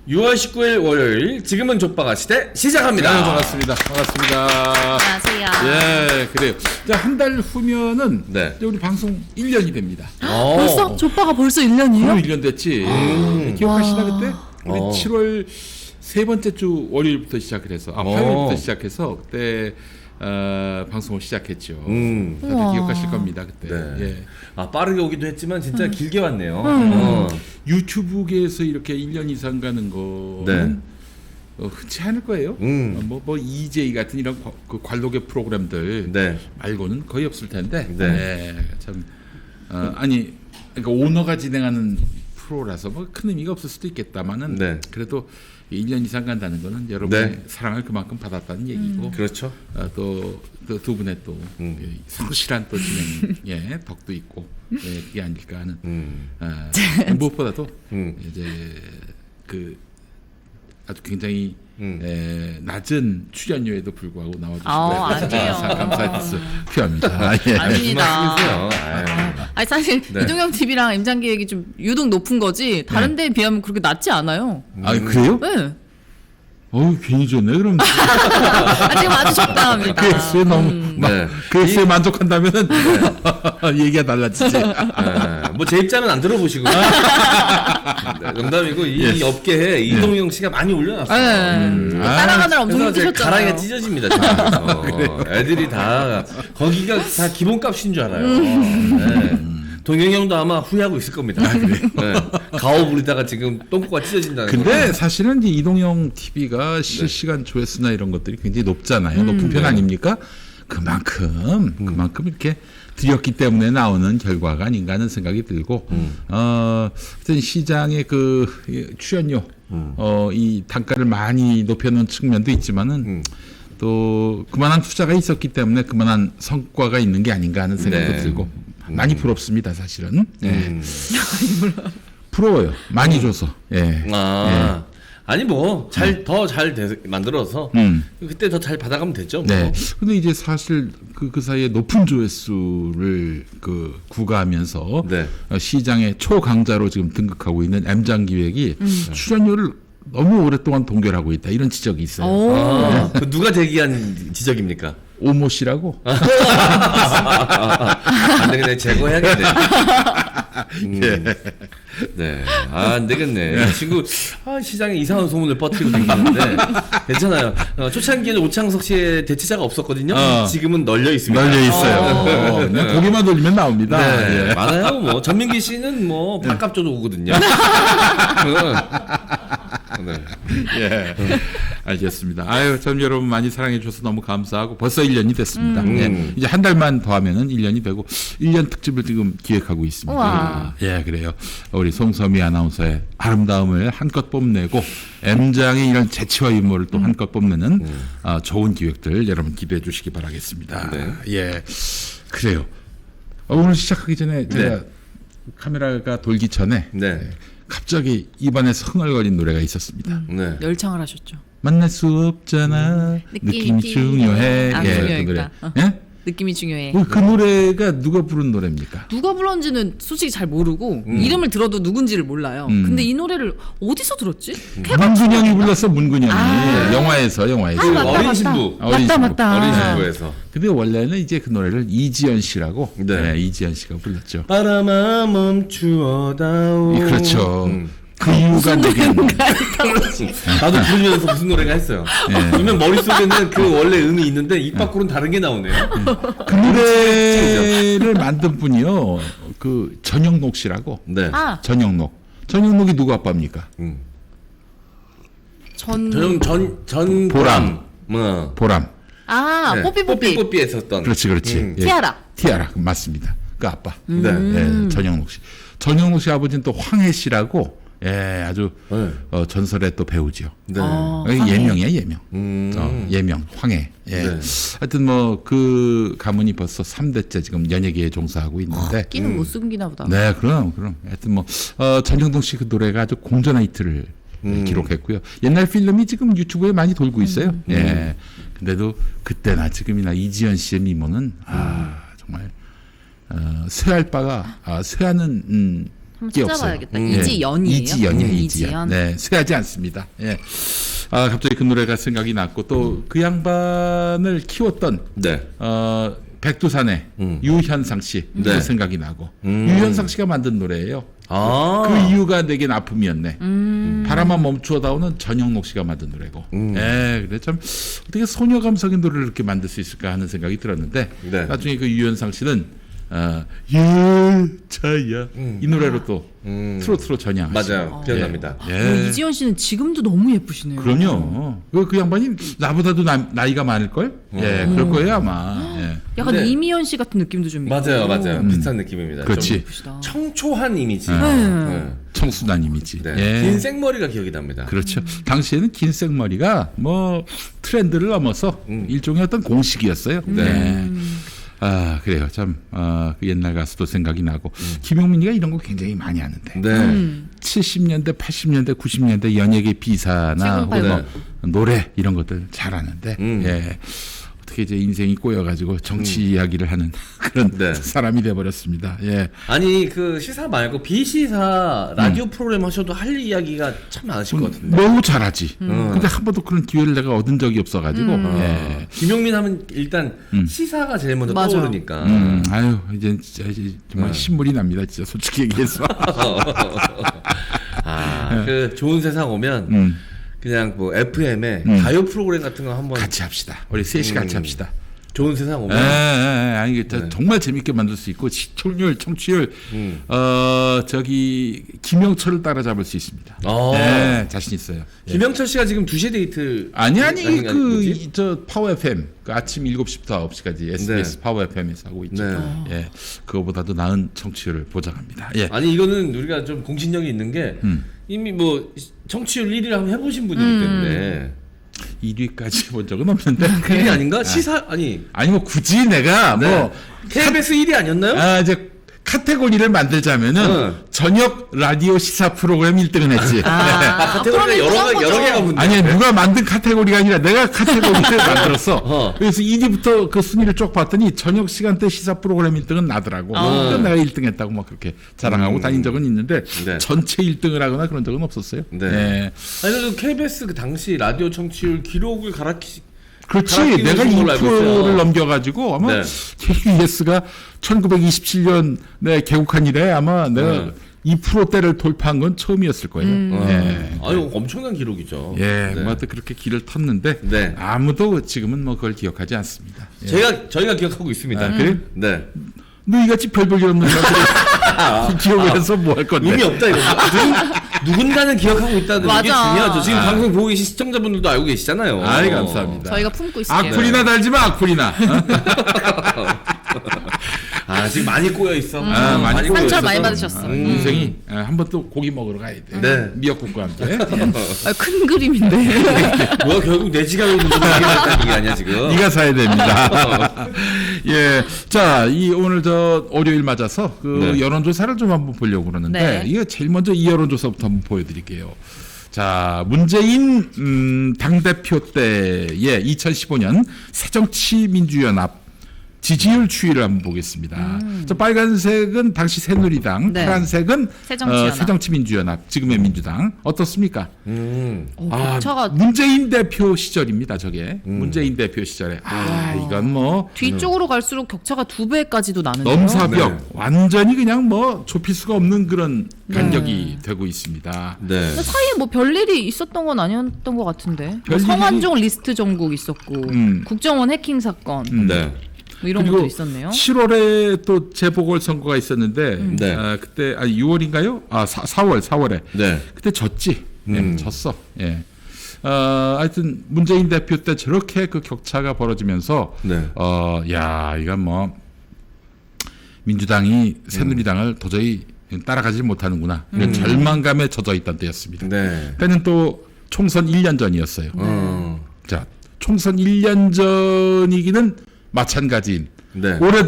6월 19일 월요일 지금은 족바가 시대 시작합니다. 네, 반갑습니다. 안녕하세요. 예, 그래요. 자, 한 달 후면은 네. 이제 우리 방송 1년이 됩니다. 벌써? 조빠가 벌써 1년이에요? 그럼 1년 됐지. 기억하시나 그때? 우리 7월 세 번째 주 월요일부터 시작을 해서 화요일부터 시작해서 그때 방송을 시작했죠. 다들 우와. 기억하실 겁니다 그때. 네. 예. 빠르게 오기도 했지만 진짜 길게 왔네요. 유튜브계에서 이렇게 1년 이상 가는 거는 흔치 않을 거예요. 뭐 EJ 같은 이런 그 관록의 프로그램들 네. 말고는 거의 없을 텐데. 네. 참 아니 그러니까 오너가 진행하는 프로라서 뭐 큰 의미가 없을 수도 있겠다만은 네. 그래도 1년 이상 간다는 거는 여러분의 네. 사랑을 그만큼 받았다는 얘기고. 그렇죠. 또 두 분의 또 성실한 또 진행의 덕도 있고 그게 아닐까 하는 무엇보다도 이제 그 아주 굉장히 낮은 출연료에도 불구하고 나와주시고 아니에요. 감사의 뜻을 표합니다. 예. 아닙니다. 아유. 아니 사실 네. 이동형 TV랑 M장 기획이 좀 유독 높은 거지 다른 데에 비하면 그렇게 낮지 않아요. 아 그래요? 네. 괜히 좋네. 그럼 지금 아주 적당합니다. 그 액수에 너무 네. 그 액수에 만족한다면은 얘기가 달라지지. 뭐 제 입장은 안 들어보시고. 네, 농담이고 이 업계에 이동영 씨가 많이 올려놨어요. 따라가느라 엄청 그래서 이제 힘드셨잖아요. 가랑이가 찢어집니다. 지금. 애들이 다 거기가 다 기본값인 줄 알아요. 네. 동영이 형도 아마 후회하고 있을 겁니다. 네. 가오 부리다가 지금 똥꼬가 찢어진다는 근데 사실은 이제 이동형 TV가 실시간 조회수나 이런 것들이 굉장히 높잖아요. 높은 편 아닙니까? 그만큼 이렇게 드렸기 때문에 나오는 결과가 아닌가 하는 생각이 들고, 하여튼 시장의 그 출연료, 이 단가를 많이 높여놓은 측면도 있지만은, 또 그만한 투자가 있었기 때문에 그만한 성과가 있는 게 아닌가 하는 생각도 네. 들고, 많이 부럽습니다, 사실은. 부러워요. 많이 줘서. 예. 아니 뭐 더 잘 만들어서 그때 더 잘 받아가면 되죠. 뭐. 네. 근데 이제 사실 그 사이에 높은 조회수를 구가하면서 네. 시장의 초강자로 지금 등극하고 있는 M장 기획이 출연료를 너무 오랫동안 동결하고 있다. 이런 지적이 있어요. 그 누가 제기한 지적입니까? 오모 씨라고. 안 되겠네. 제거해야겠네. 네. 안 되겠네. 이 친구, 시장에 이상한 소문을 퍼뜨리고 다니는데, 괜찮아요. 초창기에는 오창석 씨의 대체자가 없었거든요. 지금은 널려 있습니다. 널려 있어요. 그냥 고개만 돌리면 나옵니다. 네. 예. 많아요. 뭐, 전민기 씨는 뭐, 밥값 줘도 오거든요. 네. 예. 알겠습니다. 참 여러분 많이 사랑해 주셔서 너무 감사하고 벌써 1년이 됐습니다. 예. 이제 한 달만 더 하면은 1년이 되고 1년 특집을 지금 기획하고 있습니다. 우와. 예, 그래요. 우리 송서미 아나운서의 아름다움을 한껏 뽐내고 M장의 이런 재치와 유머를 또 한껏 뽐내는 좋은 기획들 여러분 기대해 주시기 바라겠습니다. 네. 예. 그래요. 오늘 시작하기 전에 제가 카메라가 돌기 전에 네. 갑자기 입안에서 흥얼거린 노래가 있었습니다. 네. 열창을 하셨죠. 만날 수 없잖아. 느낌이 중요해. 중요하니까. 그 노래. 예? 느낌이 중요해. 그 노래가 누가 부른 노래입니까? 누가 불렀는지는 솔직히 잘 모르고 이름을 들어도 누군지를 몰라요. 근데 이 노래를 어디서 들었지? 문근영이 불렀어. 문근영이 영화에서. 맞다, 어린 맞다. 신부. 어린 신부. 맞다. 어린 신부에서. 근데 원래는 이제 그 노래를 이지연 씨라고 이지연 씨가 불렀죠. 바람아 멈추어다오. 그렇죠. 그 이유가 뭐겠노? 나도 부르면서 무슨 노래가 했어요. 그러면 머릿속에는 그 원래 음이 있는데 입 밖으로는 다른 게 나오네요. 그 노래를 만든 분이요. 그 전영록 씨라고. 네. 전영록이 누구 아빠입니까? 전 보람. 보람. 네. 뽀삐. 뽀삐에 썼던. 그렇지. 예. 티아라 맞습니다. 그 아빠. 네. 전영록 씨. 전영록 씨 아버지는 또 황해 씨라고 아주 전설의 또 배우죠. 네. 예명이야 예명. 예명 황해. 네. 하여튼 뭐 그 가문이 벌써 3대째 지금 연예계에 종사하고 있는데. 끼는 못 숨기나 보다. 네, 그럼. 하여튼 뭐 전영동 씨 그 노래가 아주 공전화 히트를 기록했고요. 옛날 필름이 지금 유튜브에 많이 돌고 있어요. 예. 근데도 그때나 지금이나 이지연 씨의 미모는 정말 쇠할 바가 쇠하는 한번 없어요. 찾아봐야겠다. 이지연이에요? 이지연이에요. 이지연. 이지연. 네, 쇠하지 않습니다. 예. 아 갑자기 그 노래가 생각이 났고 또 그 양반을 키웠던 네. 백두산의 유현상 씨 네. 생각이 나고 유현상 씨가 만든 노래예요. 아. 그 이유가 내겐 아픔이었네. 바람만 멈추어다오는 전영록 씨가 만든 노래고. 예, 그래 참 어떻게 소녀 감성의 노래를 이렇게 만들 수 있을까 하는 생각이 들었는데 네. 나중에 그 유현상 씨는 유차야 이 노래로 또 트로트로 전향하시고. 맞아요. 기억납니다. 예. 이지연 씨는 지금도 너무 예쁘시네요. 그럼요. 그 양반이 나보다도 나이가 많을 걸? 예, 그럴 거예요 아마. 예. 약간 근데- 이미연 씨 같은 느낌도 좀 있고. 맞아요. 비슷한 느낌입니다. 그렇지. 좀 예쁘시다. 청초한 이미지. 네. 청순한 이미지. 네. 예. 긴 생머리가 기억이 납니다. 그렇죠. 당시에는 긴 생머리가 뭐 트렌드를 넘어서 일종의 어떤 공식이었어요. 네. 아 그래요. 참 그 옛날 가수도 생각이 나고 김용민이가 이런 거 굉장히 많이 하는데. 네. 70년대, 80년대, 90년대 연예계 비사나 혹은 뭐 노래 이런 것들 잘하는데 예. 어떻게 이제 인생이 꼬여가지고 정치 이야기를 하는 그런 네. 사람이 돼버렸습니다. 예. 아니 그 시사 말고 비시사 라디오 프로그램 하셔도 할 이야기가 참 많으실 것 같은데. 너무 잘하지. 근데 한 번도 그런 기회를 내가 얻은 적이 없어가지고. 예. 김용민 하면 일단 시사가 제일 먼저 맞아. 떠오르니까. 아유 이제 진짜 정말 신물이 납니다. 진짜 솔직히 얘기해서. 그 좋은 세상 오면 그냥 뭐 FM에 가요 프로그램 같은 거 한번 같이 합시다. 우리 셋이 같이 합시다. 좋은 세상 오면 아니 이게 정말 재밌게 만들 수 있고 시청률, 청취율 저기 김영철을 따라잡을 수 있습니다. 네, 자신 있어요. 김영철 씨가 지금 2시에 데이트 아니 뭐지? 저 파워 FM 그 아침 7시부터 9시까지 SBS 파워 FM에서 하고 있죠. 네. 예, 그거보다도 나은 청취율을 보장합니다. 예. 아니 이거는 우리가 좀 공신력이 있는 게 이미 뭐 청취율 1위를 한번 해보신 분이기 때문에 1위까지 본 적은 없는데. 1위 아닌가? 시사 아니 아니 뭐 굳이 내가 네. 뭐 KBS 1위 아니었나요? 이제 카테고리를 만들자면은 저녁 라디오 시사 프로그램 1등은 했지. 카테고리가 여러 개가 붙네. 아니 누가 만든 카테고리가 아니라 내가 카테고리를 만들었어. 그래서 1위부터 그 순위를 쭉 봤더니 저녁 시간대 시사 프로그램 1등은 나더라고. 그러니까 내가 1등 했다고 막 그렇게 자랑하고 다닌 적은 있는데 네. 전체 1등을 하거나 그런 적은 없었어요. 네. 네. 아니 그래도 KBS 그 당시 라디오 청취율 기록을 그렇지. 가락기는 내가 걸로 알고 있어요. 2%를 넘겨가지고 아마 네. KBS가 1927년에 개국한 이래 아마 내가 2%대를 돌파한 건 처음이었을 거예요. 예. 아유 엄청난 기록이죠. 예, 네. 뭐 하여튼 그렇게 길을 텄는데 네. 아무도 지금은 뭐 그걸 기억하지 않습니다. 예. 저희가 기억하고 있습니다. 그래? 네. 너희같이 별볼일 없는 사람들이 기억을 해서 뭐 할 건데. 의미 없다 이거. 누군가는 기억하고 있다는 게 맞아. 중요하죠. 지금 방송 보고 계신 시청자분들도 알고 계시잖아요. 아이 감사합니다. 저희가 품고 있을게요. 악플이나 달지 마 악플이나. 지금 많이 꼬여 있어. 많이 꼬여 상처 있어서. 많이 받으셨어. 인생이 한번 또 고기 먹으러 가야 돼. 네. 미역국과 함께. 큰 그림인데. 뭐야 결국 내 지갑에 있는 돈을 얘기하는 얘기 아니야 지금? 네가 사야 됩니다. 예, 자, 오늘 저 월요일 맞아서 그 네. 여론조사를 좀 한번 보려고 그러는데 네. 이거 제일 먼저 이 여론조사부터 한번 보여드릴게요. 자, 문재인 당대표 때의 2015년 새정치민주연합 지지율 추이를 한번 보겠습니다. 저 빨간색은 당시 새누리당, 네. 파란색은 새정치연합. 새정치민주연합, 지금의 민주당. 어떻습니까? 격차가 문재인 대표 시절입니다. 저게 문재인 대표 시절에 이건 뭐 뒤쪽으로 갈수록 격차가 2배까지도 나는데요. 넘사벽 네. 완전히 그냥 뭐 좁힐 수가 없는 그런 간격이 되고 있습니다. 네. 근데 사이에 뭐 별일이 있었던 건 아니었던 것 같은데. 뭐 별일이- 성완종 리스트 정국 있었고, 국정원 해킹 사건 네. 뭐 이런 것도 있었네요. 7월에 또 재보궐 선거가 있었는데 네. 그때 6월인가요? 4월에 네. 그때 졌지. 예, 졌어. 예. 하여튼 문재인 대표 때 저렇게 그 격차가 벌어지면서 네. 야 이건 뭐 민주당이 새누리당을 도저히 따라가지 못하는구나 이런 절망감에 젖어 있던 때였습니다. 네. 그때는 또 총선 1년 전이었어요. 자, 총선 1년 전이기는 마찬가지인 네. 올해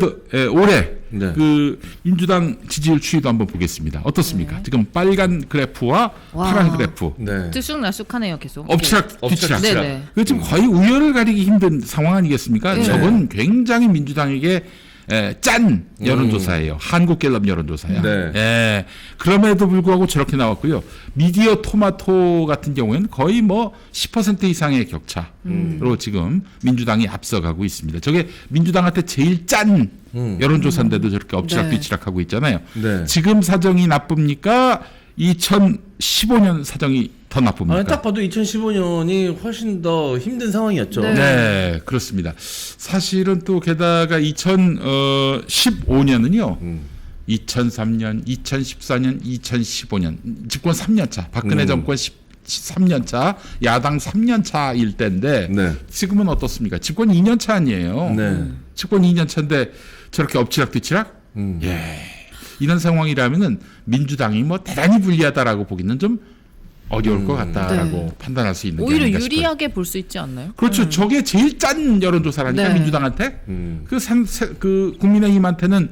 네. 그 민주당 지지율 추이도 한번 보겠습니다. 어떻습니까? 지금 빨간 그래프와 파란 그래프 네. 들쑥날쑥하네요, 계속. 엎치락 뒤치락. 네네. 그 지금 거의 우열을 가리기 힘든 상황 아니겠습니까? 네. 저건 굉장히 민주당에게 짠 여론조사예요. 한국갤럽 여론조사야. 네. 예. 그럼에도 불구하고 저렇게 나왔고요. 미디어 토마토 같은 경우에는 거의 뭐 10% 이상의 격차로 지금 민주당이 앞서가고 있습니다. 저게 민주당한테 제일 짠 여론조사인데도 저렇게 엎치락뒤치락하고 있잖아요. 네. 지금 사정이 나쁩니까? 2015년 사정이 더 나쁩니까? 딱 봐도 2015년이 훨씬 더 힘든 상황이었죠. 네. 네, 그렇습니다. 사실은 또 게다가 2015년은요. 2003년, 2014년, 2015년 집권 3년 차, 박근혜 정권 3년 차, 야당 3년 차일 때인데 네. 지금은 어떻습니까? 집권 2년 차 아니에요. 네. 집권 2년 차인데 저렇게 엎치락뒤치락? 예. 이런 상황이라면은 민주당이 뭐 대단히 불리하다라고 보기는 좀 어려울 것 같다라고 판단할 수 있는 게 오히려 아닌가 싶어요. 유리하게 볼 수 있지 않나요? 그렇죠. 저게 제일 짠 여론조사라니까 네. 민주당한테. 그 국민의힘한테는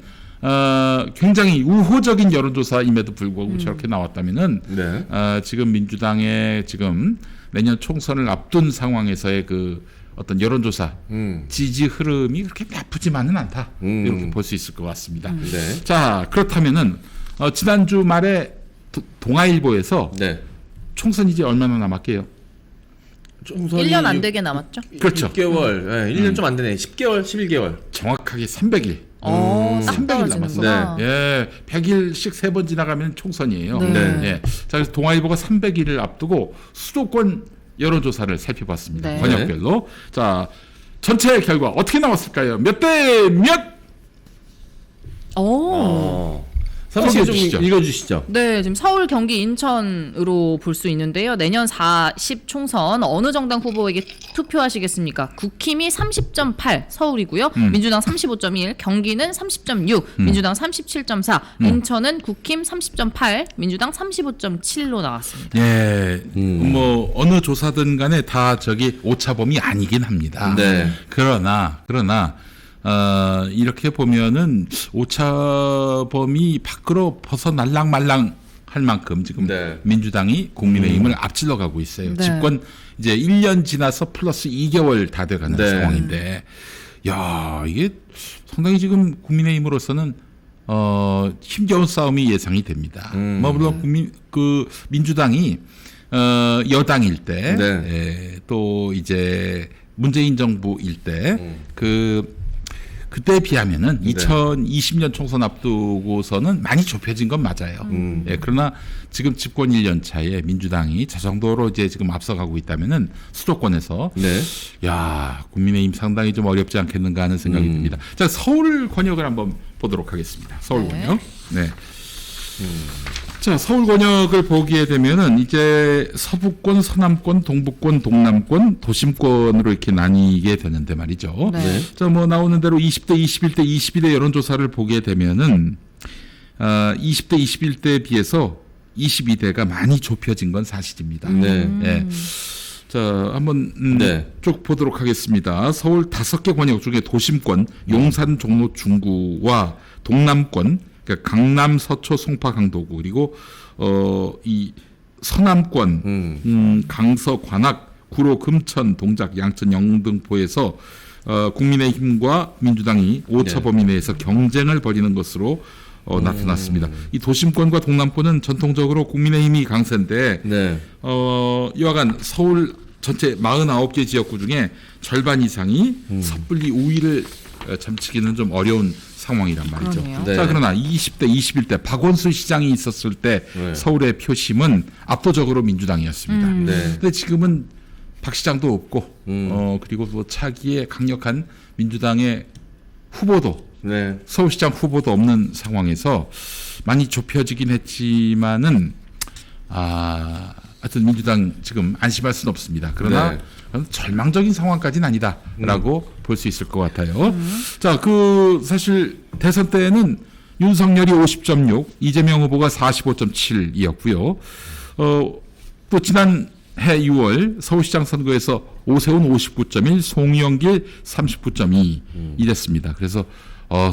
굉장히 우호적인 여론조사임에도 불구하고 저렇게 나왔다면은 네. 지금 민주당의 지금 내년 총선을 앞둔 상황에서의 그 어떤 여론조사 지지 흐름이 그렇게 나쁘지만은 않다 이렇게 볼 수 있을 것 같습니다. 네. 자 그렇다면은 지난주 말에 동아일보에서 네. 총선 이제 얼마나 남았게요? 총선이 1년 안 되게 남았죠? 그렇죠. 6개월, 네, 1년 좀 안 되네. 10개월, 11개월. 정확하게 300일. 딱 300일 떨어지는구나. 남았어요. 예, 100일씩 3번 지나가면 총선이에요. 네. 예. 자, 그래서 동아일보가 300일을 앞두고 수도권 여론조사를 살펴봤습니다. 네. 권역별로. 자, 전체 결과 어떻게 나왔을까요? 몇 대 몇? 삼시 좀 주시죠. 읽어주시죠. 네, 지금 서울, 경기, 인천으로 볼 수 있는데요. 내년 40 총선 어느 정당 후보에게 투표하시겠습니까? 국힘이 30.8 서울이고요. 민주당 35.1, 경기는 30.6, 민주당 37.4, 인천은 국힘 30.8, 민주당 35.7로 나왔습니다. 예, 뭐 어느 조사든 간에 다 저기 오차범위 아니긴 합니다. 네. 그러나 이렇게 보면은 오차범위 밖으로 벗어날랑말랑 할 만큼 지금 네. 민주당이 국민의힘을 앞질러 가고 있어요. 네. 집권 이제 1년 지나서 플러스 2개월 다 돼가는 네. 상황인데, 야 이게 상당히 지금 국민의힘으로서는 힘겨운 싸움이 예상이 됩니다. 뭐 물론 민주당이 여당일 때, 네. 또 이제 문재인 정부일 때 그때에 비하면은 2020년 총선 앞두고서는 많이 좁혀진 건 맞아요. 예, 그러나 지금 집권 1년 차에 민주당이 저 정도로 이제 지금 앞서가고 있다면은 수도권에서 네. 야 국민의힘 상당히 좀 어렵지 않겠는가 하는 생각이 듭니다. 자 서울 권역을 한번 보도록 하겠습니다. 서울 네. 권역. 네. 자, 서울 권역을 보게 되면은 이제 서부권, 서남권, 동부권, 동남권, 도심권으로 이렇게 나뉘게 되는데 말이죠. 네. 자, 뭐 나오는 대로 20대, 21대, 22대 여론조사를 보게 되면은 20대, 21대에 비해서 22대가 많이 좁혀진 건 사실입니다. 네. 예. 자, 한번 네. 쭉 보도록 하겠습니다. 서울 5개 권역 중에 도심권, 용산, 종로, 중구와 동남권, 그러니까 강남, 서초, 송파, 강도구 그리고 이 서남권, 강서, 관악, 구로, 금천, 동작, 양천, 영등포에서 국민의힘과 민주당이 오차 범위 내에서 경쟁을 벌이는 것으로 나타났습니다. 이 도심권과 동남권은 전통적으로 국민의힘이 강세인데 네. 여하간 서울 전체 49개 지역구 중에 절반 이상이 섣불리 우위를 점치기는 좀 어려운 상황이란 말이죠. 그러네요. 네. 자, 그러나 20대, 21대 박원순 시장이 있었을 때 네. 서울의 표심은 압도적으로 민주당이었습니다. 네. 근데 지금은 박 시장도 없고 그리고 뭐 차기에 강력한 민주당의 후보도 네. 서울시장 후보도 없는 상황에서 많이 좁혀지긴 했지만은 하여튼 민주당 지금 안심할 수는 없습니다. 그러나 네. 절망적인 상황까지는 아니다라고 볼 수 있을 것 같아요. 자, 사실 대선 때에는 윤석열이 50.6, 이재명 후보가 45.7이었고요. 또 지난해 6월 서울시장 선거에서 오세훈 59.1, 송영길 39.2 이랬습니다. 그래서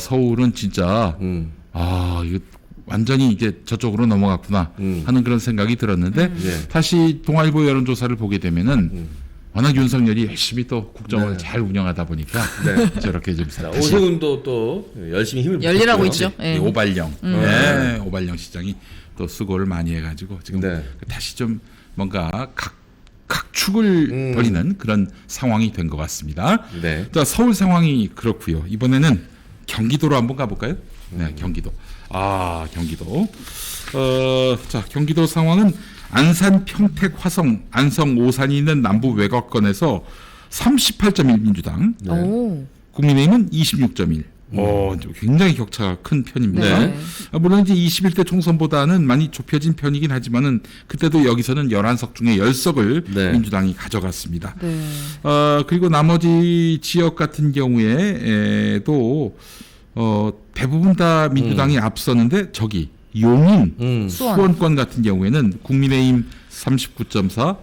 서울은 진짜 이거 완전히 이제 저쪽으로 넘어갔구나 하는 그런 생각이 들었는데 네. 다시 동아일보 여론조사를 보게 되면은 워낙 윤석열이 열심히 또 국정을 네. 잘 운영하다 보니까 네. 저렇게 좀 자, 다시 오세훈도 또 열심히 힘을 열일하고 붓겠고요. 있죠. 예. 이 오발령, 네, 오발령 시장이 또 수고를 많이 해가지고 지금 네. 다시 좀 뭔가 각축을 벌이는 그런 상황이 된 것 같습니다. 네. 자, 서울 상황이 그렇고요. 이번에는 경기도로 한번 가볼까요? 네, 경기도. 아, 경기도. 자, 경기도 상황은 안산, 평택, 화성, 안성, 오산이 있는 남부 외곽권에서 38.1 민주당, 오. 국민의힘은 26.1. 굉장히 격차가 큰 편입니다. 네. 물론 이제 21대 총선보다는 많이 좁혀진 편이긴 하지만은 그때도 여기서는 11석 중에 10석을 네. 민주당이 가져갔습니다. 네. 그리고 나머지 지역 같은 경우에도 대부분 다 민주당이 앞서는데 저기 용인 수원권 같은 경우에는 국민의힘 39.4,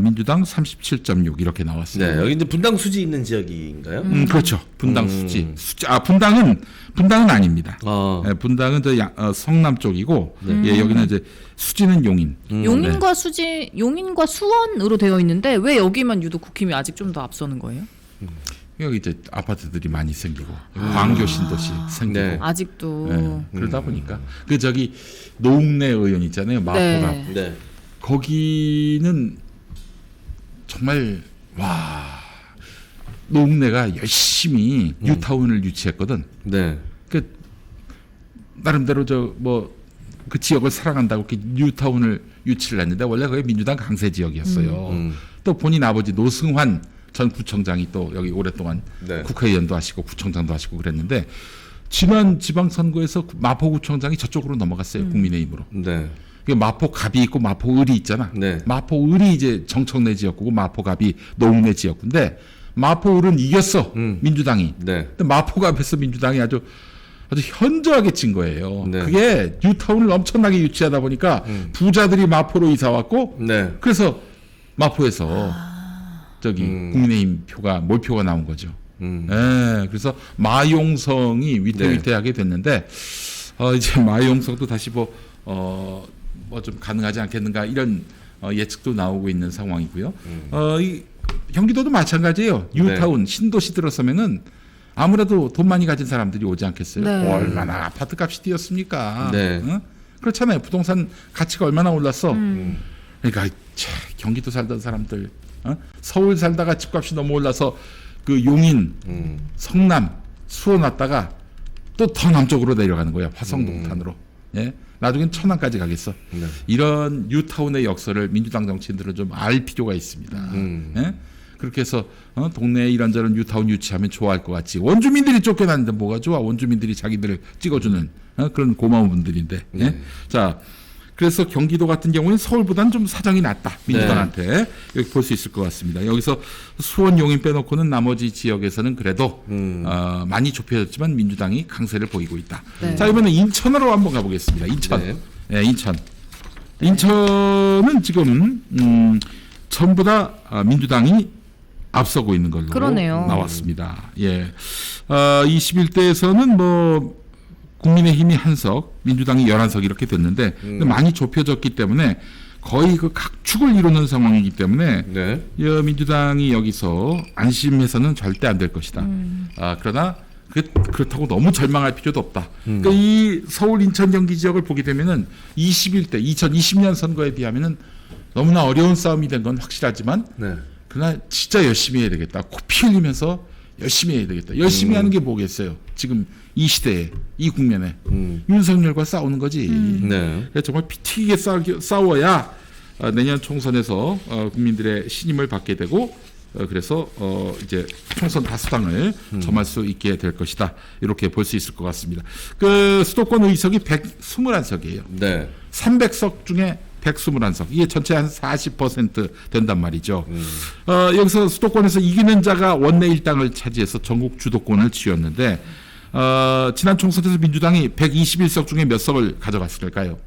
민주당 37.6 이렇게 나왔습니다. 네, 여기 이제 분당 수지 있는 지역인가요? 그렇죠. 분당 수지. 분당은 아닙니다. 예, 분당은 성남 쪽이고, 예, 여기는 이제 수지는 용인. 용인과 용인과 수원으로 되어 있는데 왜 여기만 유독 국힘이 아직 좀 더 앞서는 거예요? 여기 이제 아파트들이 많이 생기고 광교 신도시 생기고. 네. 아직도. 예, 그러다 보니까 그 저기 노웅래 의원 있잖아요. 마포가 네. 네. 거기는 정말 노웅래가 열심히 뉴타운을 유치했거든. 네. 그 나름대로 그 지역을 사랑한다고 이렇게 뉴타운을 유치를 했는데 원래 그게 민주당 강세 지역이었어요. 또 본인 아버지 노승환 전 구청장이 또 여기 오랫동안 네. 국회의원도 하시고 구청장도 하시고 그랬는데 지난 지방선거에서 마포구청장이 저쪽으로 넘어갔어요. 국민의힘으로. 네. 마포갑이 있고 마포을이 있잖아. 네. 마포을이 이제 정청래 지역구고 마포갑이 노웅래 지역구인데 마포을은 이겼어. 민주당이. 네. 근데 마포갑에서 민주당이 아주 현저하게 진 거예요. 네. 그게 뉴타운을 엄청나게 유치하다 보니까 부자들이 마포로 이사 왔고 네. 그래서 마포에서 저기 국민의힘 몰표가 나온 거죠. 예, 그래서 마용성이 위태위태하게 됐는데 이제 마용성도 다시 뭐 좀 가능하지 않겠는가 이런 예측도 나오고 있는 상황이고요. 이 경기도도 마찬가지예요. 뉴타운 신도시 들어서면은 아무래도 돈 많이 가진 사람들이 오지 않겠어요. 네. 얼마나 아파트 값이 뛰었습니까? 네. 응? 그렇잖아요. 부동산 가치가 얼마나 올랐어. 그러니까 경기도 살던 사람들, 서울 살다가 집값이 너무 올라서 그 용인, 성남, 수원 왔다가 또 더 남쪽으로 내려가는 거예요. 화성동탄으로. 예? 나중엔 천안까지 가겠어. 네. 이런 뉴타운의 역사를 민주당 정치인들은 좀 알 필요가 있습니다. 예? 그렇게 해서 동네에 이런저런 뉴타운 유치하면 좋아할 것 같지. 원주민들이 쫓겨났는데 뭐가 좋아? 원주민들이 자기들을 찍어주는 그런 고마운 분들인데. 예? 네. 자, 그래서 경기도 같은 경우는 서울보다는 좀 사정이 낫다. 민주당한테 여기 볼 수 있을 것 같습니다. 여기서 수원, 용인 빼놓고는 나머지 지역에서는 그래도 많이 좁혀졌지만 민주당이 강세를 보이고 있다. 네. 자, 이번에 인천으로 한번 가보겠습니다. 인천. 네. 네, 인천. 인천은 지금 전부 다 민주당이 앞서고 있는 걸로 그러네요. 나왔습니다. 예. 21대에서는 뭐 국민의힘이 1석, 민주당이 11석 이렇게 됐는데 근데 많이 좁혀졌기 때문에 거의 그 각축을 이루는 상황이기 때문에 네. 민주당이 여기서 안심해서는 절대 안 될 것이다. 그러나 그렇다고 너무 절망할 필요도 없다. 그러니까 이 서울, 인천, 경기 지역을 보게 되면은 21대 2020년 선거에 비하면은 너무나 어려운 싸움이 된 건 확실하지만 네. 그러나 진짜 열심히 해야 되겠다. 피 흘리면서 열심히 해야 되겠다. 열심히 하는 게 뭐겠어요? 지금 이 시대에, 이 국면에 윤석열과 싸우는 거지. 네. 그러니까 정말 피 튀기게 싸워야 내년 총선에서 국민들의 신임을 받게 되고 그래서 이제 총선 다수당을 점할 수 있게 될 것이다. 이렇게 볼 수 있을 것 같습니다. 그 수도권 의석이 121석이에요. 네. 300석 중에 121석. 이게 전체 한 40% 된단 말이죠. 여기서 수도권에서 이기는 자가 원내 일당을 차지해서 전국 주도권을 쥐었는데 지난 총선에서 민주당이 121석 중에 몇 석을 가져갔을까요?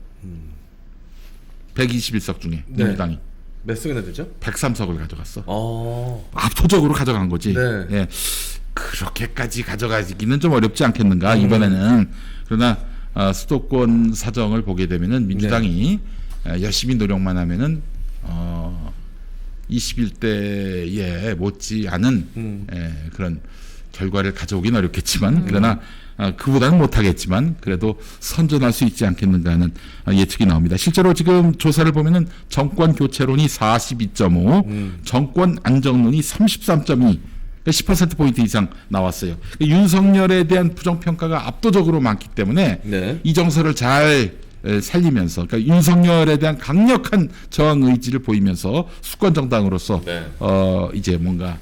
121석 중에 네. 민주당이 몇 석이나 되죠? 103석을 가져갔어. 압도적으로 가져간 거지. 네. 예. 그렇게까지 가져가기는 좀 어렵지 않겠는가 이번에는. 그러나 수도권 사정을 보게 되면은 민주당이 열심히 노력만 하면은 21대에 못지 않은 그런 결과를 가져오긴 어렵겠지만 그러나 그보다는 못하겠지만 그래도 선전할 수 있지 않겠는가 하는 예측이 나옵니다. 실제로 지금 조사를 보면은 정권 교체론이 42.5, 정권 안정론이 33.2, 10%포인트 이상 나왔어요. 윤석열에 대한 부정평가가 압도적으로 많기 때문에 네. 이 정서를 잘 살리면서 그러니까 윤석열에 대한 강력한 저항 의지를 보이면서 수권 정당으로서 네. 이제 뭔가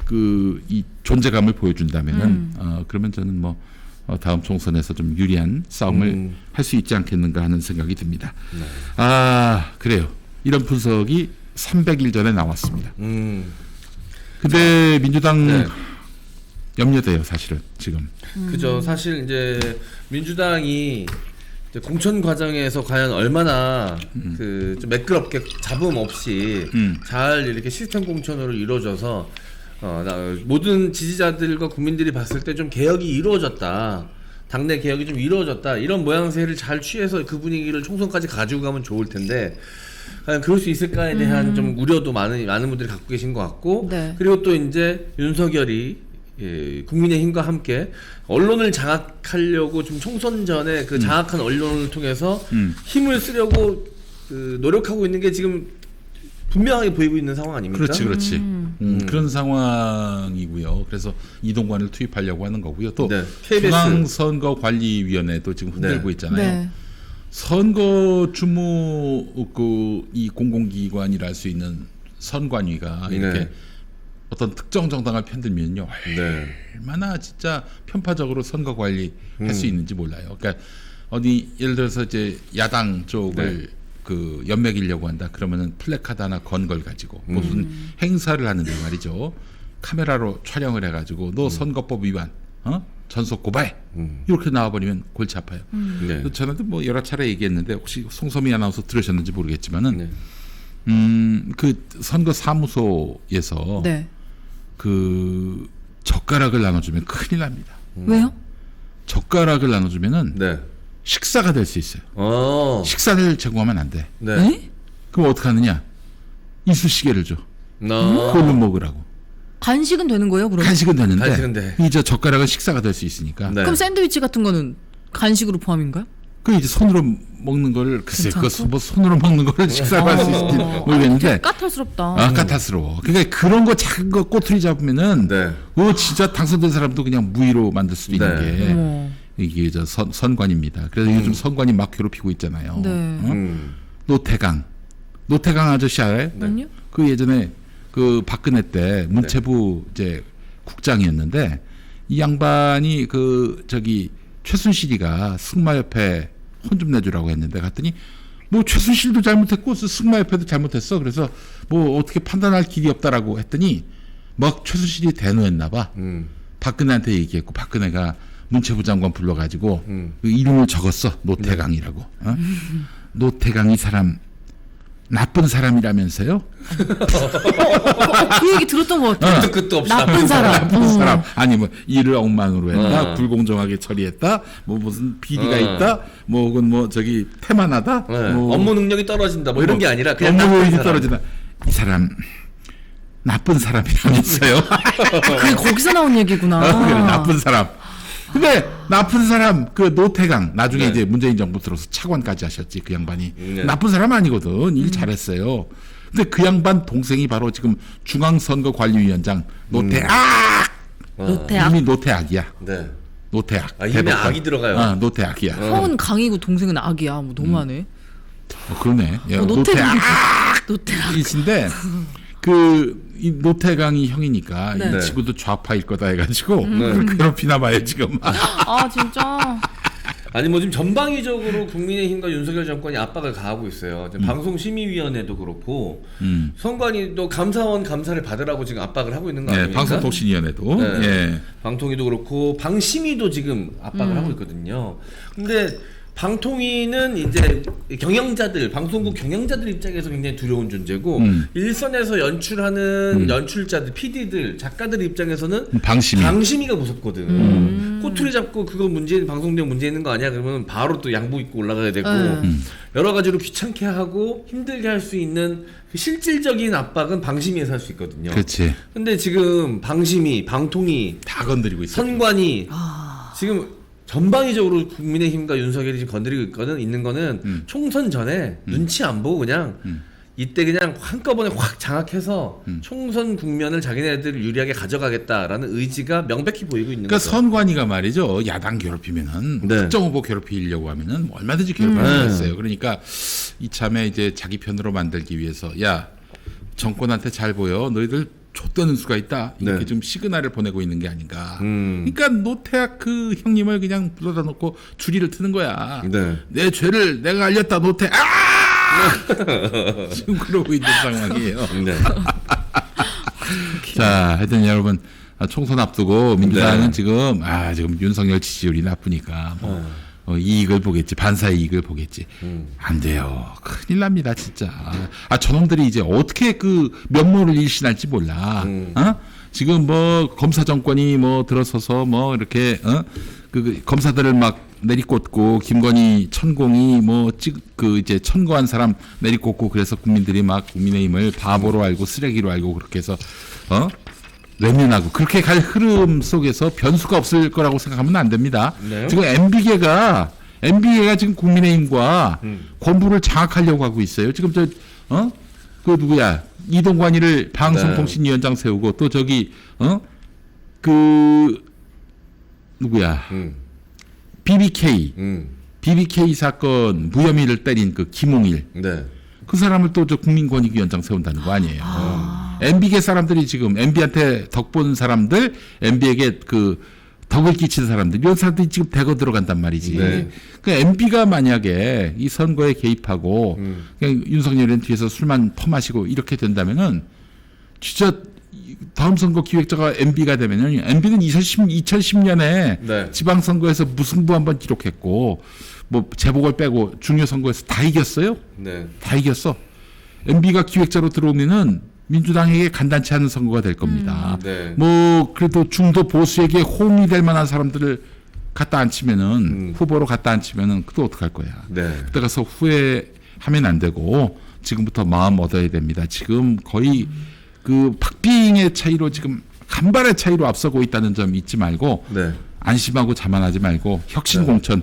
그 이 존재감을 보여준다면은 그러면 저는 뭐 다음 총선에서 좀 유리한 싸움을 할 수 있지 않겠는가 하는 생각이 듭니다. 네. 아 그래요. 이런 분석이 300일 전에 나왔습니다. 근데 민주당 네. 염려돼요, 사실은 지금. 그죠. 사실 이제 민주당이 이제 공천 과정에서 과연 얼마나 그 좀 매끄럽게 잡음 없이 잘 이렇게 시스템 공천으로 이루어져서 모든 지지자들과 국민들이 봤을 때 좀 개혁이 이루어졌다. 당내 개혁이 좀 이루어졌다. 이런 모양새를 잘 취해서 그 분위기를 총선까지 가지고 가면 좋을 텐데 과연 그럴 수 있을까에 대한 좀 우려도 많은 분들이 갖고 계신 것 같고 네. 그리고 또 이제 윤석열이 국민의힘과 함께 언론을 장악하려고 좀 총선 전에 그 장악한 언론을 통해서 힘을 쓰려고 노력하고 있는 게 지금 분명하게 보이고 있는 상황 아닙니까? 그렇지. 그런 상황이고요. 그래서 이동관을 투입하려고 하는 거고요. 또 네, KBS. 중앙선거관리위원회도 지금 흔들고 네. 있잖아요. 네. 선거 주무 이 공공기관이라 할 수 있는 선관위가 이렇게 네. 어떤 특정 정당을 편들면요 네. 얼마나 진짜 편파적으로 선거 관리할 수 있는지 몰라요. 그러니까 어디 예를 들어서 이제 야당 쪽을 네. 그 연맥이려고 한다. 그러면은 플래카드 하나 건 걸 가지고 무슨 행사를 하는데 말이죠. 카메라로 촬영을 해가지고 너 선거법 위반, 전속 고발 이렇게 나와버리면 골치 아파요. 네. 저한테 뭐 여러 차례 얘기했는데 혹시 송소미 아나운서 들으셨는지 모르겠지만은 네. 그 선거 사무소에서 네. 그 젓가락을 나눠주면 큰일 납니다. 왜요? 젓가락을 나눠주면은 네. 식사가 될 수 있어요. 식사를 제공하면 안 돼. 네. 에? 그럼 어떻게 하느냐? 이쑤시개를 줘. 나. 그걸로 먹으라고. 간식은 되는 거예요, 그럼? 간식은 되는데 간식은 돼. 이제 젓가락은 식사가 될 수 있으니까. 네. 그럼 샌드위치 같은 거는 간식으로 포함인가요? 그 이제 손으로 먹는 걸 글쎄 그 괜찮고? 뭐 손으로 먹는 걸 식사로 할 수 있을지 모르겠는데 까탈스럽다. 까탈스러워. 그러니까 그런 거 작은 거 꼬투리 잡으면은 네. 진짜 당선된 사람도 그냥 무위로 만들 수도 있는 네. 게 어머. 이게 저 선관입니다. 그래서 요즘 선관이 막 괴롭히고 있잖아요. 네. 노태강 아저씨 알아요? 아니요? 그 예전에 그 박근혜 때 문체부 이제 국장이었는데 이 양반이 그 저기 최순실이가 승마협회 혼 좀 내주라고 했는데 갔더니 뭐 최순실도 잘못했고 승마협회도 잘못했어. 그래서 뭐 어떻게 판단할 길이 없다라고 했더니 막 최순실이 대노했나 봐. 박근혜한테 얘기했고 박근혜가 문체부 장관 불러가지고 그 이름을 적었어. 노태강이라고. 노태강 이 사람 나쁜 사람이라면서요? 그 얘기 들었던 것 같아요. 끝도 끝도 없이 나쁜 사람. 나쁜 사람. 아니 뭐 일을 엉망으로 했다. 어. 불공정하게 처리했다. 뭐 무슨 비리가 있다. 뭐 혹은 뭐 저기 태만하다. 네. 뭐 업무 능력이 떨어진다. 뭐 이런 게 아니라 그냥 업무 나쁜 능력이 사람. 떨어진다. 이 사람 나쁜 사람이라면서요? 그게 거기서 나온 얘기구나. 그래, 나쁜 사람. 근데 나쁜 사람 그 노태강 나중에 네. 이제 문재인 정부 들어서 차관까지 하셨지 그 양반이 네. 나쁜 사람 아니거든 일 잘했어요. 근데 그 양반 동생이 바로 지금 중앙선거관리위원장 노태악 노태악. 이름이 노태악이야. 네. 노태악. 아, 이름에 대법관. 악이 들어가요? 노태악이야. 형은 강이고 동생은 악이야. 뭐 너무하네. 그러네. 야, 노태악이. 노태악. 노태악이신데 이 노태강이 형이니까 네. 이 친구도 좌파일 거다 해가지고 괴롭히나 봐요 지금. 아 진짜. 아니 뭐 지금 전방위적으로 국민의힘과 윤석열 정권이 압박을 가하고 있어요. 지금 방송심의위원회도 그렇고 선관위 또 감사원 감사를 받으라고 지금 압박을 하고 있는 거 네, 아닙니까? 방송통신위원회도. 네. 예. 방통위도 그렇고 방심위도 지금 압박을 하고 있거든요. 근데 방통위는 이제 경영자들, 방송국 경영자들 입장에서 굉장히 두려운 존재고 일선에서 연출하는 연출자들, PD들, 작가들 입장에서는 방심위. 방심위가 무섭거든. 꼬투리 잡고 그거 방송 내용 문제 있는 거 아니야? 그러면 바로 또 양복 입고 올라가야 되고 여러 가지로 귀찮게 하고 힘들게 할 수 있는 그 실질적인 압박은 방심위에서 할 수 있거든요. 그렇지. 근데 지금 방심위, 방통위, 다 건드리고 있어. 선관위 지금 전방위적으로 국민의힘과 윤석열이 지금 건드리고 있는 거는 총선 전에 눈치 안 보고 그냥 이때 그냥 한꺼번에 확 장악해서 총선 국면을 자기네들 유리하게 가져가겠다라는 의지가 명백히 보이고 있는 그러니까 거죠. 선관위가 말이죠. 야당 괴롭히면은 네. 특정 후보 괴롭히려고 하면은 뭐 얼마든지 괴롭힐 수 있어요. 그러니까 이참에 이제 자기 편으로 만들기 위해서 야 정권한테 잘 보여. 너희들 좆되는 수가 있다. 이렇게 네. 좀 시그널을 보내고 있는 게 아닌가. 그러니까 노태학 그 형님을 그냥 불러다 놓고 줄이를 트는 거야. 네. 내 죄를 내가 알렸다 노태. 지금 그러고 있는 상황이에요. 네. 자, 하여튼 여러분 총선 앞두고 민주당은 네. 지금 윤석열 지지율이 나쁘니까 이익을 보겠지, 반사의 이익을 보겠지. 안 돼요. 큰일 납니다, 진짜. 저놈들이 이제 어떻게 그 면모를 일신할지 몰라. 지금 뭐 검사 정권이 뭐 들어서서 뭐 이렇게 그 검사들을 막 내리꽂고 김건희 천공이 이제 천거한 사람 내리꽂고 그래서 국민들이 막 국민의힘을 바보로 알고 쓰레기로 알고 그렇게 해서 외면하고 그렇게 갈 흐름 속에서 변수가 없을 거라고 생각하면 안 됩니다. 네. 지금 MB계가 지금 국민의힘과 권부를 장악하려고 하고 있어요. 지금 그 누구야 이동관이를 방송통신위원장 세우고 또 저기 그 누구야 BBK 사건 무혐의를 때린 그 김홍일 네. 그 사람을 또 저 국민권익위원장 세운다는 거 아니에요. MB계 사람들이 지금 MB한테 덕 본 사람들, MB에게 그 덕을 끼친 사람들, 이런 사람들이 지금 대거 들어간단 말이지. 네. 그 MB가 만약에 이 선거에 개입하고 그냥 윤석열은 뒤에서 술만 퍼마시고 이렇게 된다면은 진짜 다음 선거 기획자가 MB가 되면은 MB는 2010년에 네. 지방선거에서 무승부 한번 기록했고 뭐 재보궐 빼고 중요 선거에서 다 이겼어요. 네. 다 이겼어. MB가 기획자로 들어오면은 민주당에게 간단치 않은 선거가 될 겁니다. 네. 뭐 그래도 중도 보수에게 호응이 될 만한 사람들을 갖다 앉히면은 후보로 갖다 앉히면은 그또 어떡할 거야. 네. 그때 가서 후회하면 안 되고 지금부터 마음 얻어야 됩니다. 지금 거의 그 박빙의 차이로 지금 간발의 차이로 앞서고 있다는 점 잊지 말고 네. 안심하고 자만하지 말고 혁신 공천,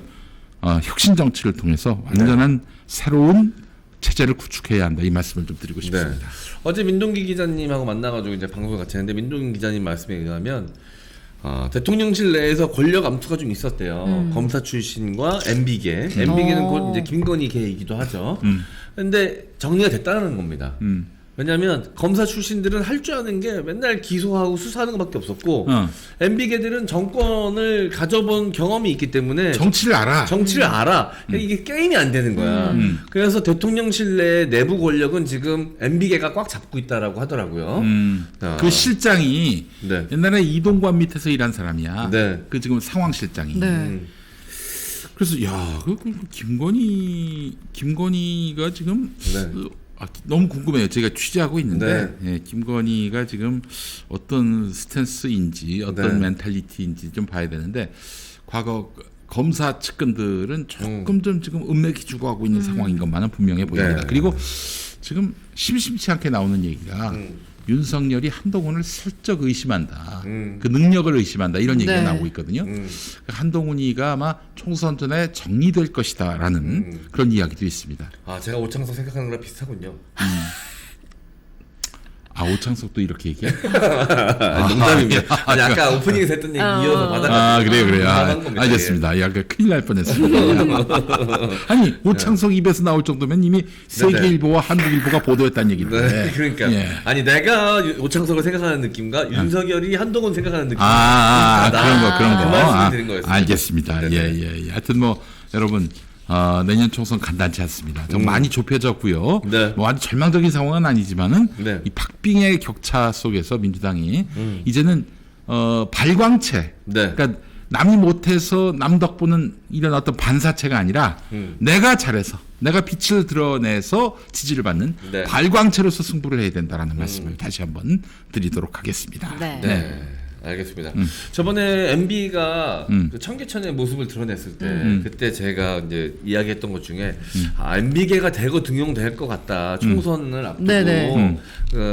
혁신 정치를 통해서 완전한 새로운 체제를 구축해야 한다. 이 말씀을 좀 드리고 싶습니다. 네. 어제 민동기 기자님하고 만나가지고 이제 방송을 같이 했는데 민동기 기자님 말씀에 의하면 대통령실 내에서 권력 암투가 좀 있었대요. 검사 출신과 MB계. MB계는 곧 이제 김건희 계이기도 하죠. 근데 정리가 됐다는 겁니다. 왜냐하면 검사 출신들은 할 줄 아는 게 맨날 기소하고 수사하는 것밖에 없었고 MB계들은 정권을 가져본 경험이 있기 때문에 정치를 알아. 정치를 알아. 이게 게임이 안 되는 거야. 그래서 대통령실 내 내부 권력은 지금 MB계가 꽉 잡고 있다라고 하더라고요. 그 실장이 네. 옛날에 이동관 밑에서 일한 사람이야. 네. 그 지금 상황실장이. 네. 그래서 그 김건희가 지금 네. 너무 궁금해요. 제가 취재하고 있는데 네. 김건희가 지금 어떤 스탠스인지 어떤 네. 멘탈리티인지 좀 봐야 되는데 과거 검사 측근들은 조금 좀 지금 음맥이 죽어가고 있는 상황인 것만은 분명해 보입니다. 네. 그리고 지금 심심치 않게 나오는 얘기가 윤석열이 한동훈을 슬쩍 의심한다. 그 능력을 의심한다. 이런 얘기가 네. 나오고 있거든요. 한동훈이가 아마 총선 전에 정리될 것이다라는 그런 이야기도 있습니다. 제가 오창석 생각하는 거랑 비슷하군요. 오창석도 이렇게 얘기해? 농담입니다. 아니 아까 오프닝에서 했던 얘기 이어서 받아가지고 그래요. 받아간 겁니다. 알겠습니다. 약간 큰일 날 뻔했습니다. 아니 오창석 입에서 나올 정도면 이미 세계일보와 한국일보가 보도했다는 얘기인데. 네, 그러니까 아니 내가 오창석을 생각하는 느낌과 윤석열이 한동훈 생각하는 느낌. 그런 거. 그 말씀을 드린 거였습니다. 알겠습니다. 네네. 예. 하여튼 뭐 여러분. 내년 총선 간단치 않습니다. 좀 많이 좁혀졌고요. 네. 뭐 아주 절망적인 상황은 아니지만은 네. 이 박빙의 격차 속에서 민주당이 이제는 발광체, 네. 그러니까 남이 못해서 남 덕보는 이런 어떤 반사체가 아니라 내가 잘해서 내가 빛을 드러내서 지지를 받는 네. 발광체로서 승부를 해야 된다라는 말씀을 다시 한번 드리도록 하겠습니다. 네. 네. 알겠습니다. 저번에 MB가 그 청계천의 모습을 드러냈을 때 그때 제가 이제 이야기했던 것 중에 MB계가 대거 등용될 것 같다. 총선을 앞두고 네네.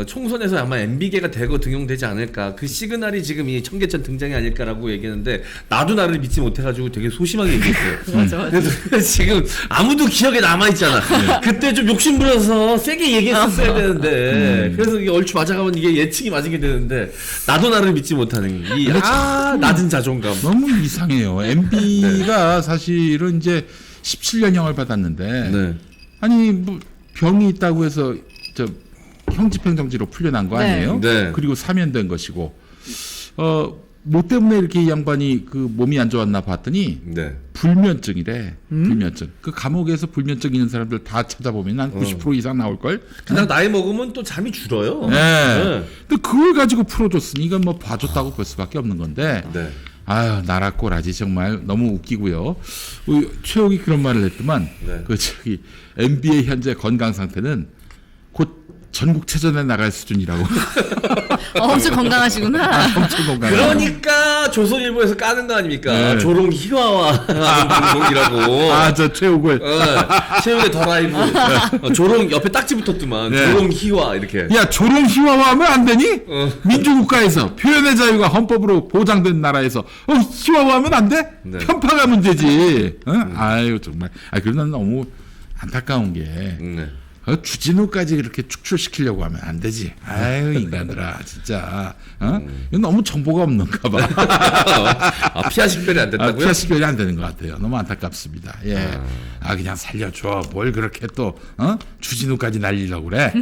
총선에서 아마 MB계가 대거 등용되지 않을까. 그 시그널이 지금 이 청계천 등장이 아닐까라고 얘기했는데 나도 나를 믿지 못해가지고 되게 소심하게 얘기했어요. 맞아. 그래서 지금 아무도 기억에 남아 있잖아. 그때 좀 욕심 부려서 세게 얘기했었어야 되는데 그래서 이게 얼추 맞아가면 이게 예측이 맞게 되는데 나도 나를 믿지 못하는 이 낮은 자존감. 너무 이상해요. MB가 사실은 이제 17년형을 받았는데 네. 아니 뭐 병이 있다고 해서 저 형집행정지로 풀려난 거 네. 아니에요? 네. 그리고 사면된 것이고 뭐 때문에 이렇게 이 양반이 그 몸이 안 좋았나 봤더니 네. 불면증이래. 불면증. 그 감옥에서 불면증 있는 사람들 다 찾아보면 한 90% 이상 나올 걸. 그냥 나이 먹으면 또 잠이 줄어요. 네. 근데 그걸 가지고 풀어줬으니 이건 뭐 봐줬다고 볼 수밖에 없는 건데. 네. 아유 나라 꼬라지 정말 너무 웃기고요. 최욱이 그런 말을 했더만 네. 그 저기 MB의 현재 건강 상태는 곧 전국체전에 나갈 수준이라고. 엄청 건강하시구나. 엄청 건강. 그러니까 조선일보에서 까는 거 아닙니까? 네. 조롱 희화화 하는 방송이라고. 아저 최욱을. 최욱의 더 라이브. 조롱 옆에 딱지 붙었더만. 네. 조롱 희화 이렇게. 야 조롱 희화화하면 안 되니? 민주국가에서 표현의 자유가 헌법으로 보장된 나라에서 희화화하면 안 돼? 네. 편파가 문제지. 아유 정말. 그래도 난 너무 안타까운 게 네. 주진우까지 그렇게 축출시키려고 하면 안 되지. 아유 인간들아 진짜. 이건 너무 정보가 없는가 봐. 피하 식별이 안 됐다고요? 피하 식별이 안 되는 것 같아요. 너무 안타깝습니다. 예. 그냥 살려줘. 뭘 그렇게 또 주진우까지 날리려고 그래.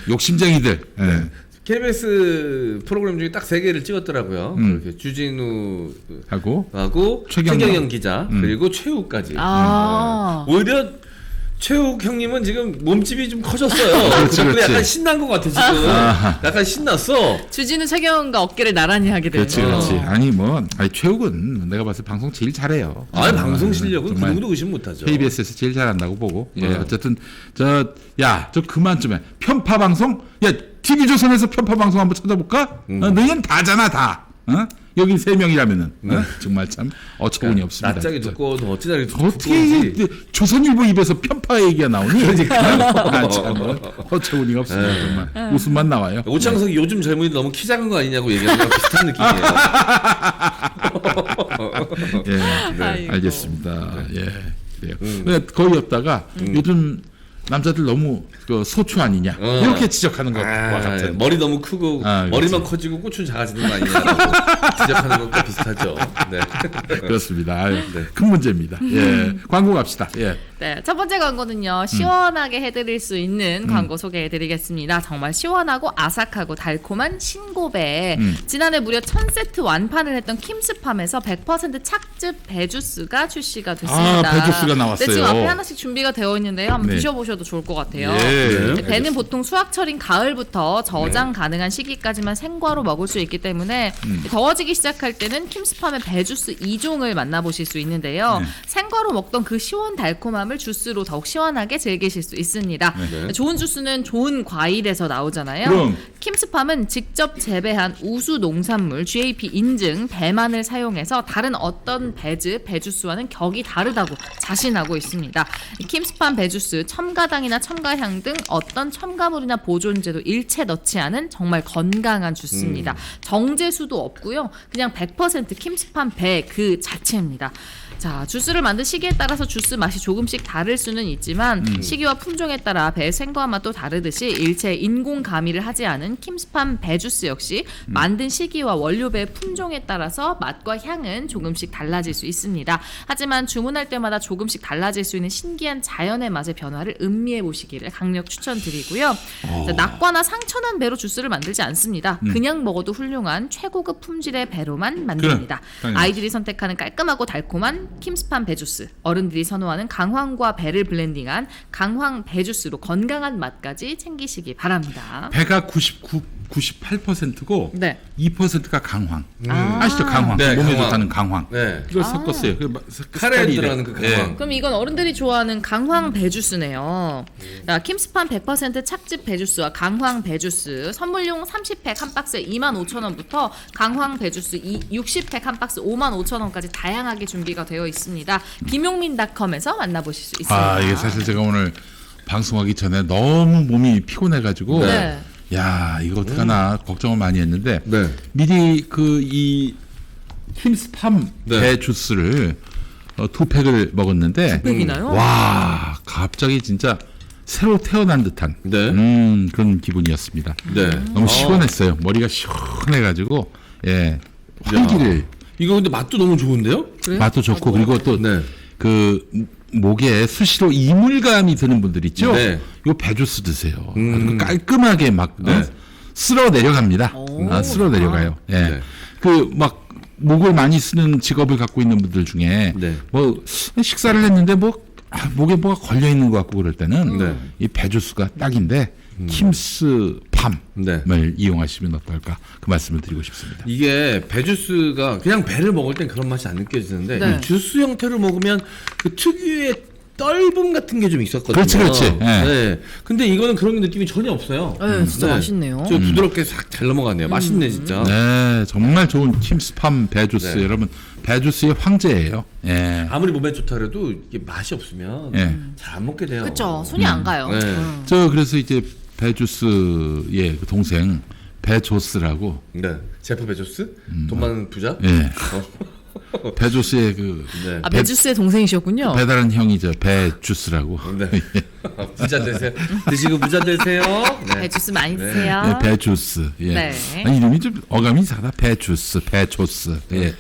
욕심쟁이들. 예. KBS 프로그램 중에 딱 3개를 찍었더라고요. 이렇게 주진우 하고 최경영 기자 그리고 최욱까지. 오히려 최욱 형님은 지금 몸집이 좀 커졌어요. 그렇지, 그래서 그렇지. 약간 신난 것 같아 지금. 약간 신났어. 주진우 최경영과 어깨를 나란히 하게 되는. 그렇지. 아니 최욱은 내가 봤을 때 방송 제일 잘해요. 방송 실력은 그 정말 누구도 의심 못하죠. KBS에서 제일 잘한다고 보고. 예, 어쨌든 저 그만 좀 해. 편파 방송? 야 TV조선에서 편파 방송 한번 찾아볼까? 너희는 다잖아 다. 여기 3명이라면은 정말 참 어처구니 없습니다. 낯짝이 진짜. 두꺼워 어찌나 이렇게 어떻게 이게 조선일보 입에서 편파 얘기가 나오니? 그러니까 참 어처구니가 없습니다. 정말 웃음만 나와요. 오창석이 요즘 젊은이들 너무 키 작은 거 아니냐고 얘기하는 거랑 비슷한 느낌이에요. 예, 아이고. 알겠습니다. 예, 그래요. 거의 없다가 요즘 남자들 너무 소추 아니냐 이렇게 지적하는 것과 같은. 머리 너무 크고 머리만 그렇지. 커지고 꽃은 작아지는 거 아니냐고 지적하는 것과 비슷하죠. 네. 그렇습니다. 큰 문제입니다. 예, 광고 갑시다. 예. 네, 첫 번째 광고는요. 시원하게 해드릴 수 있는 광고 소개해드리겠습니다. 정말 시원하고 아삭하고 달콤한 신고배. 지난해 무려 1000세트 완판을 했던 킴스팜에서 100% 착즙 배주스가 출시가 됐습니다. 배주스가 나왔어요. 네, 지금 앞에 하나씩 준비가 되어 있는데요. 한번 네. 드셔보셔도 좋을 것 같아요. 예. 네, 배는 보통 수확철인 가을부터 저장 가능한 시기까지만 생과로 먹을 수 있기 때문에 더워지기 시작할 때는 킴스팜의 배주스 2종을 만나보실 수 있는데요. 생과로 먹던 그 시원 달콤함을 주스로 더욱 시원하게 즐기실 수 있습니다. 좋은 주스는 좋은 과일에서 나오잖아요. 그럼. 킴스팜은 직접 재배한 우수 농산물 GAP 인증 배만을 사용해서 다른 어떤 배주스와는 격이 다르다고 자신하고 있습니다. 킴스팜 배주스 첨가당이나 첨가향 등 어떤 첨가물이나 보존제도 일체 넣지 않은 정말 건강한 주스입니다. 정제수도 없고요. 그냥 100% 킴스팜 배 그 자체입니다. 자, 주스를 만든 시기에 따라서 주스 맛이 조금씩 다를 수는 있지만 시기와 품종에 따라 배 생과 맛도 다르듯이 일체 인공 가미를 하지 않은 킴스팜 배주스 역시 만든 시기와 원료배의 품종에 따라서 맛과 향은 조금씩 달라질 수 있습니다. 하지만 주문할 때마다 조금씩 달라질 수 있는 신기한 자연의 맛의 변화를 음미해 보시기를 강력 추천드리고요. 자, 낙과나 상처난 배로 주스를 만들지 않습니다. 그냥 먹어도 훌륭한 최고급 품질의 배로만 만듭니다. 아이들이 선택하는 깔끔하고 달콤한 킴스팜 배주스, 어른들이 선호하는 강황과 배를 블렌딩한 강황 배주스로 건강한 맛까지 챙기시기 바랍니다. 배가 99 98%고 네. 2%가 강황. 아. 아시죠? 강황. 네, 몸에 강황. 좋다는 강황. 네. 이걸 섞었어요. 카레에 들어가는 그 강황. 그럼 이건 어른들이 좋아하는 강황 배주스네요. 자, 킴스팜 100% 착즙 배주스와 강황 배주스 선물용 30팩 한 박스에 25,000원부터 강황 배주스 60팩 한 박스 55,000원까지 다양하게 준비가 되어 있습니다. 김용민닷컴에서 만나보실 수 있습니다. 아, 이게 사실 제가 오늘 방송하기 전에 너무 몸이 피곤해가지고 네. 야 이거 어떡하나 걱정을 많이 했는데 네. 미리 이 킴스팜 네. 배 주스를 2팩을 먹었는데 팩이나요? 와 갑자기 진짜 새로 태어난 듯한 네. 그런 기분이었습니다. 네. 너무 시원했어요. 머리가 시원해가지고 예 활기를 이거 근데 맛도 너무 좋은데요? 그래요? 맛도 좋고 그리고 또 네. 그 목에 수시로 이물감이 드는 분들 있죠. 네. 이거 배주스 드세요. 아주 깔끔하게 막 쓸어 내려갑니다. 쓸어 내려가요. 예. 네. 그 막 목을 많이 쓰는 직업을 갖고 있는 분들 중에 네. 뭐 식사를 했는데 목에 뭐가 걸려 있는 것 같고 그럴 때는 네. 이 배주스가 딱인데 킴스팜을 네. 이용하시면 어떨까 그 말씀을 드리고 싶습니다. 이게 배주스가 그냥 배를 먹을 땐 그런 맛이 안 느껴지는데 네. 이 주스 형태로 먹으면 그 특유의 떫음 같은 게 좀 있었거든요. 그렇지. 예. 네. 근데 이거는 그런 느낌이 전혀 없어요. 네, 진짜 맛있네요. 저 부드럽게 싹 잘 넘어가네요. 맛있네 진짜. 네, 정말 좋은 킴스팜 배주스 네. 여러분 배주스의 황제예요. 예. 아무리 몸에 좋다 그래도 이게 맛이 없으면 예. 잘 안 먹게 돼요. 그렇죠. 손이 안 가요. 네. 저 그래서 이제 배주스의 그 동생 배조스라고 네. 제프 베조스? 돈 많은 부자? 예. 어. 배조스의 그 네. 아, 베주스의 동생이셨군요. 배달한 형이죠. 배주스라고. 네. 부자 되세요. 드시고 부자 되세요. 네. 배주스 많이 네. 드세요. 예, 배주스. 예. 네. 아니, 이름이 좀 어감이 이상하다. 배주스, 배조스. 예.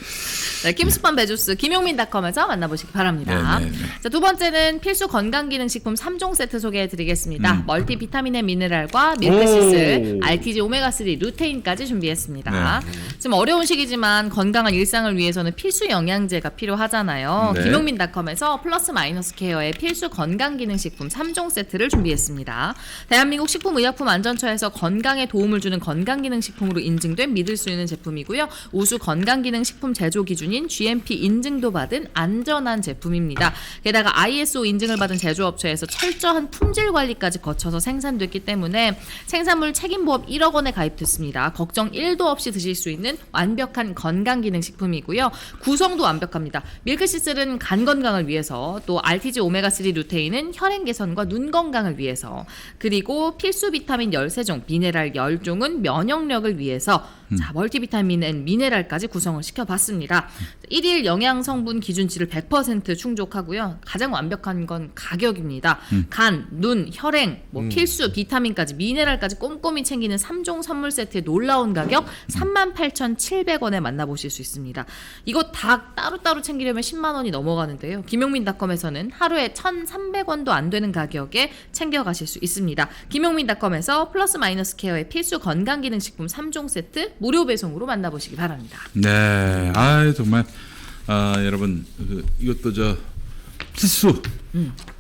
네, 킴스팜 배주스 김용민닷컴에서 만나보시기 바랍니다. 네, 네, 네. 자, 두 번째는 필수 건강기능식품 3종 세트 소개해드리겠습니다. 멀티비타민 앤 미네랄과 밀크시슬, RTG 오메가3 루테인까지 준비했습니다. 지금 어려운 시기지만 건강한 일상을 위해서는 필수 영양제가 필요하잖아요. 네. 김용민닷컴에서 플러스 마이너스 케어의 필수 건강기능식품 3종 세트를 준비했습니다. 대한민국 식품의약품안전처에서 건강에 도움을 주는 건강기능식품으로 인증된 믿을 수 있는 제품이고요. 우수 건강기능식품 제조 기준인 GMP 인증도 받은 안전한 제품입니다. 게다가 ISO 인증을 받은 제조업체에서 철저한 품질 관리까지 거쳐서 생산됐기 때문에 생산물 책임보험 1억 원에 가입됐습니다. 걱정 1도 없이 드실 수 있는 완벽한 건강기능식품이고요. 구성도 완벽합니다. 밀크시슬은 간 건강을 위해서, 또 RTG 오메가3 루테인은 혈행 개선과 눈 건강을 위해서, 그리고 필수 비타민 13종, 미네랄 10종은 면역력을 위해서 자, 멀티비타민 앤 미네랄까지 구성을 시켜봤습니다. 1일 영양 성분 기준치를 100% 충족하고요. 가장 완벽한 건 가격입니다. 간, 눈, 혈행, 필수 비타민까지 미네랄까지 꼼꼼히 챙기는 3종 선물 세트의 놀라운 가격 38,700원에 만나보실 수 있습니다. 이거 다 따로따로 챙기려면 10만 원이 넘어가는데요. 김용민닷컴에서는 하루에 1,300원도 안 되는 가격에 챙겨가실 수 있습니다. 김용민닷컴에서 플러스 마이너스 케어의 필수 건강기능식품 3종 세트 무료 배송으로 만나보시기 바랍니다. 네. 아, 정말 여러분 이것도 저 필수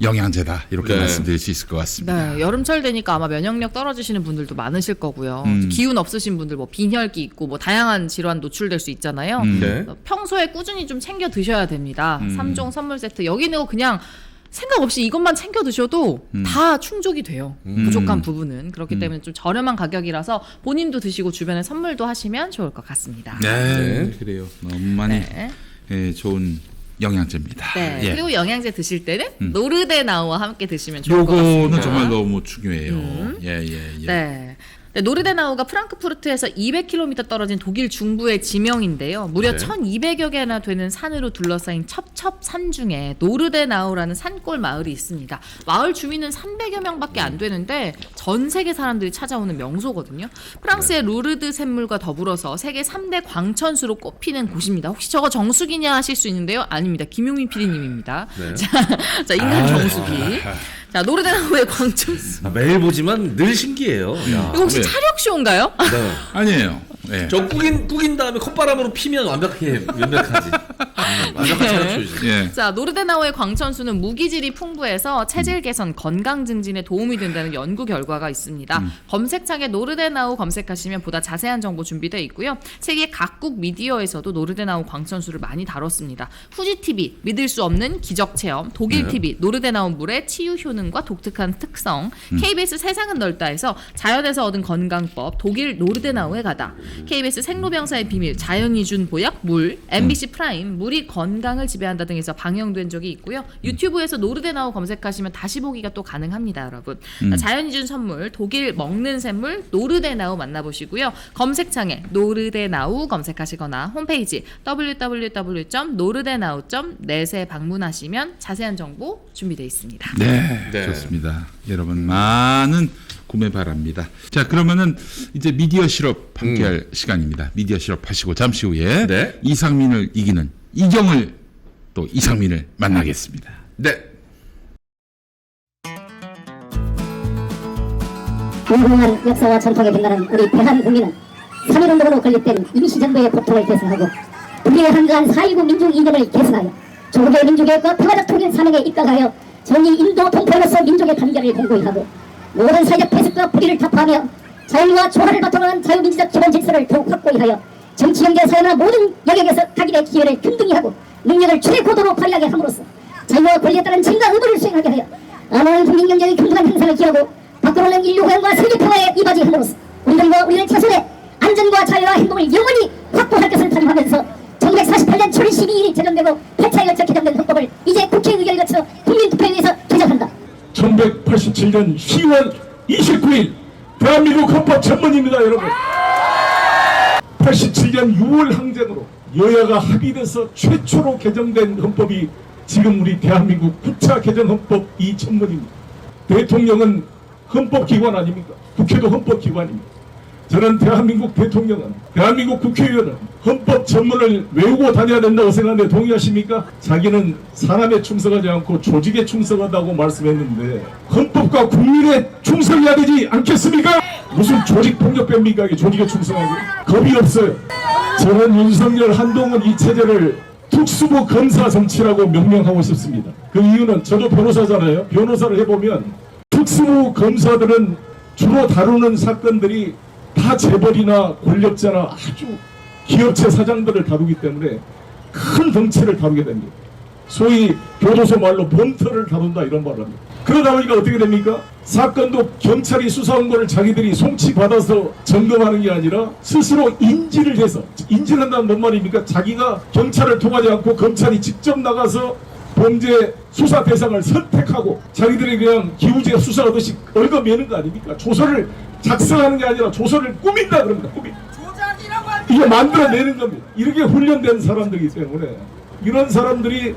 영양제다. 이렇게 네. 말씀드릴 수 있을 것 같습니다. 네, 여름철 되니까 아마 면역력 떨어지시는 분들도 많으실 거고요. 기운 없으신 분들, 뭐 빈혈기 있고 뭐 다양한 질환 노출될 수 있잖아요. 네. 평소에 꾸준히 좀 챙겨 드셔야 됩니다. 3종 선물 세트 여기는 그냥 생각 없이 이것만 챙겨 드셔도 다 충족이 돼요. 부족한 부분은. 그렇기 때문에 좀 저렴한 가격이라서 본인도 드시고 주변에 선물도 하시면 좋을 것 같습니다. 네, 그래요. 너무 많이 네. 예, 좋은 영양제입니다. 네. 예. 그리고 영양제 드실 때는 노르데나우와 함께 드시면 좋을 것 같습니다. 요거는 정말 너무 중요해요. 예. 네. 네, 노르데나우가 프랑크푸르트에서 200km 떨어진 독일 중부의 지명인데요. 무려 네. 1200여 개나 되는 산으로 둘러싸인 첩첩산 중에 노르데나우라는 산골 마을이 있습니다. 마을 주민은 300여 명밖에 안 되는데 전 세계 사람들이 찾아오는 명소거든요. 프랑스의 루르드 샘물과 더불어서 세계 3대 광천수로 꼽히는 곳입니다. 혹시 저거 정수기냐 하실 수 있는데요. 아닙니다. 김용민 PD님입니다. 네. 자, 인간 정수기. 자, 노르데나우의 광천수. 매일 보지만 늘 신기해요. 야. 이거 혹시 네. 차력쇼인가요? 네. 아니에요. 예. 저 꾸긴 다음에 콧바람으로 피면 완벽하지. 완벽한 차력쇼이죠. 예. 자, 노르데나우의 광천수는 무기질이 풍부해서 체질 개선, 건강 증진에 도움이 된다는 연구 결과가 있습니다. 검색창에 노르데나우 검색하시면 보다 자세한 정보 준비되어 있고요. 세계 각국 미디어에서도 노르데나우 광천수를 많이 다뤘습니다. 후지 TV 믿을 수 없는 기적 체험, 독일 TV 노르데나우 물의 치유 효능과 독특한 특성, KBS 세상은 넓다에서 자연에서 얻은 건강법, 독일 노르데나우에 가다, KBS 생로병사의 비밀, 자연이 준 보약 물, MBC 프라임 물이 건강을 지배한다 등에서 방영된 적이 있고요. 유튜브에서 노르데나우 검색하시면 다시 보기가 또 가능합니다, 여러분. 자연이 준 선물, 독일 먹는 샘물 노르데나우 만나보시고요. 검색창에 노르데나우 검색하시거나 홈페이지 www.노르데나우.net에 방문하시면 자세한 정보 준비되어 있습니다. 네, 네. 좋습니다. 여러분 많은 구매 바랍니다. 자, 그러면은 이제 미디어 실업 함께할 시간입니다. 미디어 실업 하시고 잠시 후에 네. 이상민을 이기는 이경을 또 이상민을 만나겠습니다. 네. 풍부한 역사와 전통에 빛나는 우리 대한국민은 3.1운동으로 건립된 임시정부의 고통을 계승하고 우리의 한가한 4.19 민족 이념을 계승하여 조국의 민족의과 평화적 통일 사명에 입각하여 정의 인도 동포로서 민족의 단결을 공고히 하고 모든 사회적 폐쇄과 불의를 타파하며 자연과 조화를 바탕으로 한 자유민주적 기본 질서를 더욱 확고히 하여 정치, 경제, 사회나 모든 영역에서 각일의 기회를 균등히 하고 능력을 최고도로 발휘하게 함으로써 자유와 권리에 따른 책임과 의무를 수행하게 하여 안원한 국민경제의 균등한 형상을 기하고 밖으로는 인류 호연과 세계 평화에 이바지함으로써 우리들과 우리의 자손의 안전과 자유와 행복을 영원히 확보할 것을 다짐하면서 1948년 7월 12일이 제정되고 8차에 걸쳐 개정된 헌법을 이제 국회 의결을 거쳐 국민투표에 의해서 개정한다. 1987년 10월 29일 대한민국 헌법 전문입니다, 여러분. 87년 6월 항쟁으로 여야가 합의돼서 최초로 개정된 헌법이 지금 우리 대한민국 9차 개정 헌법 이 전문입니다. 대통령은 헌법기관 아닙니까? 국회도 헌법기관입니다. 저는 대한민국 대통령은, 대한민국 국회의원은 헌법 전문을 외우고 다녀야 된다고 생각하는데 동의하십니까? 자기는 사람에 충성하지 않고 조직에 충성한다고 말씀했는데 헌법과 국민에 충성해야 되지 않겠습니까? 무슨 조직폭력배입니까? 이게 조직에 충성하고 겁이 없어요. 저는 윤석열, 한동훈 이 체제를 특수부 검사 정치라고 명명하고 싶습니다. 그 이유는 저도 변호사잖아요. 변호사를 해보면 특수부 검사들은 주로 다루는 사건들이 다 재벌이나 권력자나 아주 기업체 사장들을 다루기 때문에 큰 덩치를 다루게 됩니다. 소위 교도소 말로 범터를 다룬다 이런 말을 합니다. 그러다 보니까 어떻게 됩니까? 사건도 경찰이 수사한 거를 자기들이 송치받아서 점검하는 게 아니라 스스로 인지를 해서, 인지를 한다는 뭔 말입니까? 자기가 경찰을 통하지 않고 검찰이 직접 나가서 범죄 수사 대상을 선택하고 자기들이 그냥 기우제 수사하듯이 얽어매는 거 아닙니까? 조서를 작성하는 게 아니라 조서를 꾸민다 그럽니다. 이게 만들어내는 겁니다. 이렇게 훈련된 사람들이기 때문에 이런 사람들이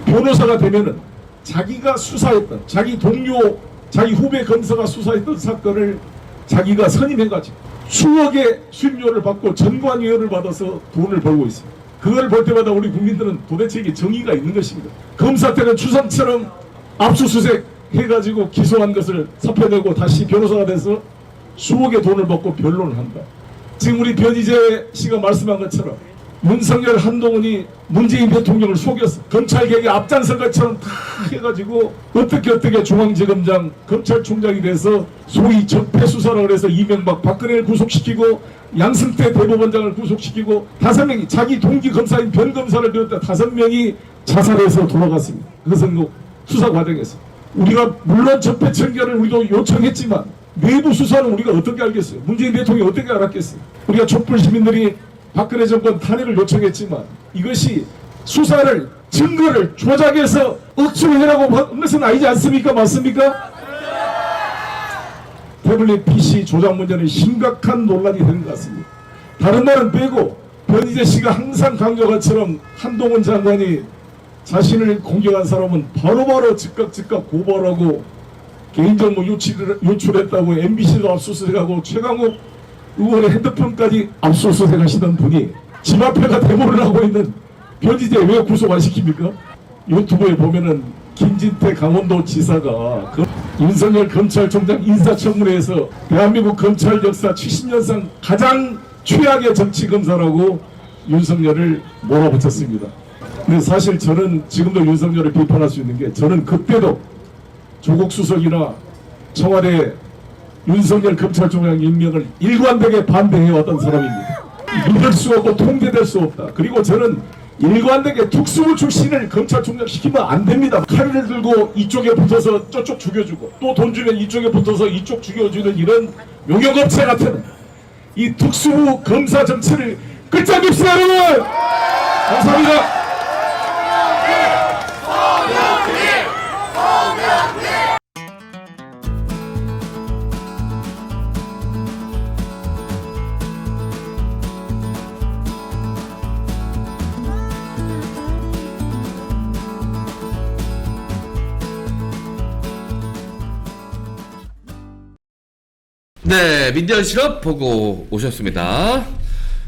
변호사가 되면은 자기가 수사했던, 자기 동료, 자기 후배 검사가 수사했던 사건을 자기가 선임해가지고 수억의 수임료를 받고 전관위원을 받아서 돈을 벌고 있습니다. 그걸 볼 때마다 우리 국민들은 도대체 이게 정의가 있는 것입니다. 검사 때는 추상처럼 압수수색 해가지고 기소한 것을 사표내고 다시 변호사가 돼서 수억의 돈을 받고 변론을 한다. 지금 우리 변희재 씨가 말씀한 것처럼 윤석열, 한동훈이 문재인 대통령을 속여서 검찰개혁에 앞장선 것처럼 다 해가지고 어떻게 중앙지검장, 검찰총장이 돼서 소위 적폐수사라고 해서 이명박, 박근혜를 구속시키고 양승태 대법원장을 구속시키고 5명이 자기 동기 검사인 변검사를 비롯해 5명이 자살해서 돌아갔습니다. 그것은 뭐 수사 과정에서 우리가 물론 적폐청결을 우리도 요청했지만 내부 수사는 우리가 어떻게 알겠어요? 문재인 대통령이 어떻게 알았겠어요? 우리가 촛불 시민들이 박근혜 정권 탄핵을 요청했지만 이것이 수사를, 증거를 조작해서 억지로 해라고 한 것은 아니지 않습니까? 맞습니까? 태블릿 PC 조작 문제는 심각한 논란이 된 것 같습니다. 다른 말은 빼고 변희재 씨가 항상 강조한 것처럼 한동훈 장관이 자신을 공격한 사람은 바로바로 즉각 고발하고 개인정보 유출했다고 MBC도 압수수색하고 최강욱 의원의 핸드폰까지 압수수색하시던 분이 집 앞에가 데모를 하고 있는 변희재 왜 구속 안 시킵니까? 유튜브에 보면은 김진태 강원도 지사가 윤석열 검찰총장 인사청문회에서 대한민국 검찰 역사 70년상 가장 최악의 정치검사라고 윤석열을 몰아붙였습니다. 근데 사실 저는 지금도 윤석열을 비판할 수 있는 게 저는 그때도 조국 수석이나 청와대 윤석열 검찰총장 임명을 일관되게 반대해왔던 사람입니다. 믿을 수 없고 통제될 수 없다. 그리고 저는 일관되게 특수부 출신을 검찰총장 시키면 안 됩니다. 칼을 들고 이쪽에 붙어서 저쪽 죽여주고 또 돈 주면 이쪽에 붙어서 이쪽 죽여주는 이런 용역업체 같은 이 특수부 검사 정치를 끝장냅시다 여러분! 감사합니다. 네, 민대현 실업 보고 오셨습니다.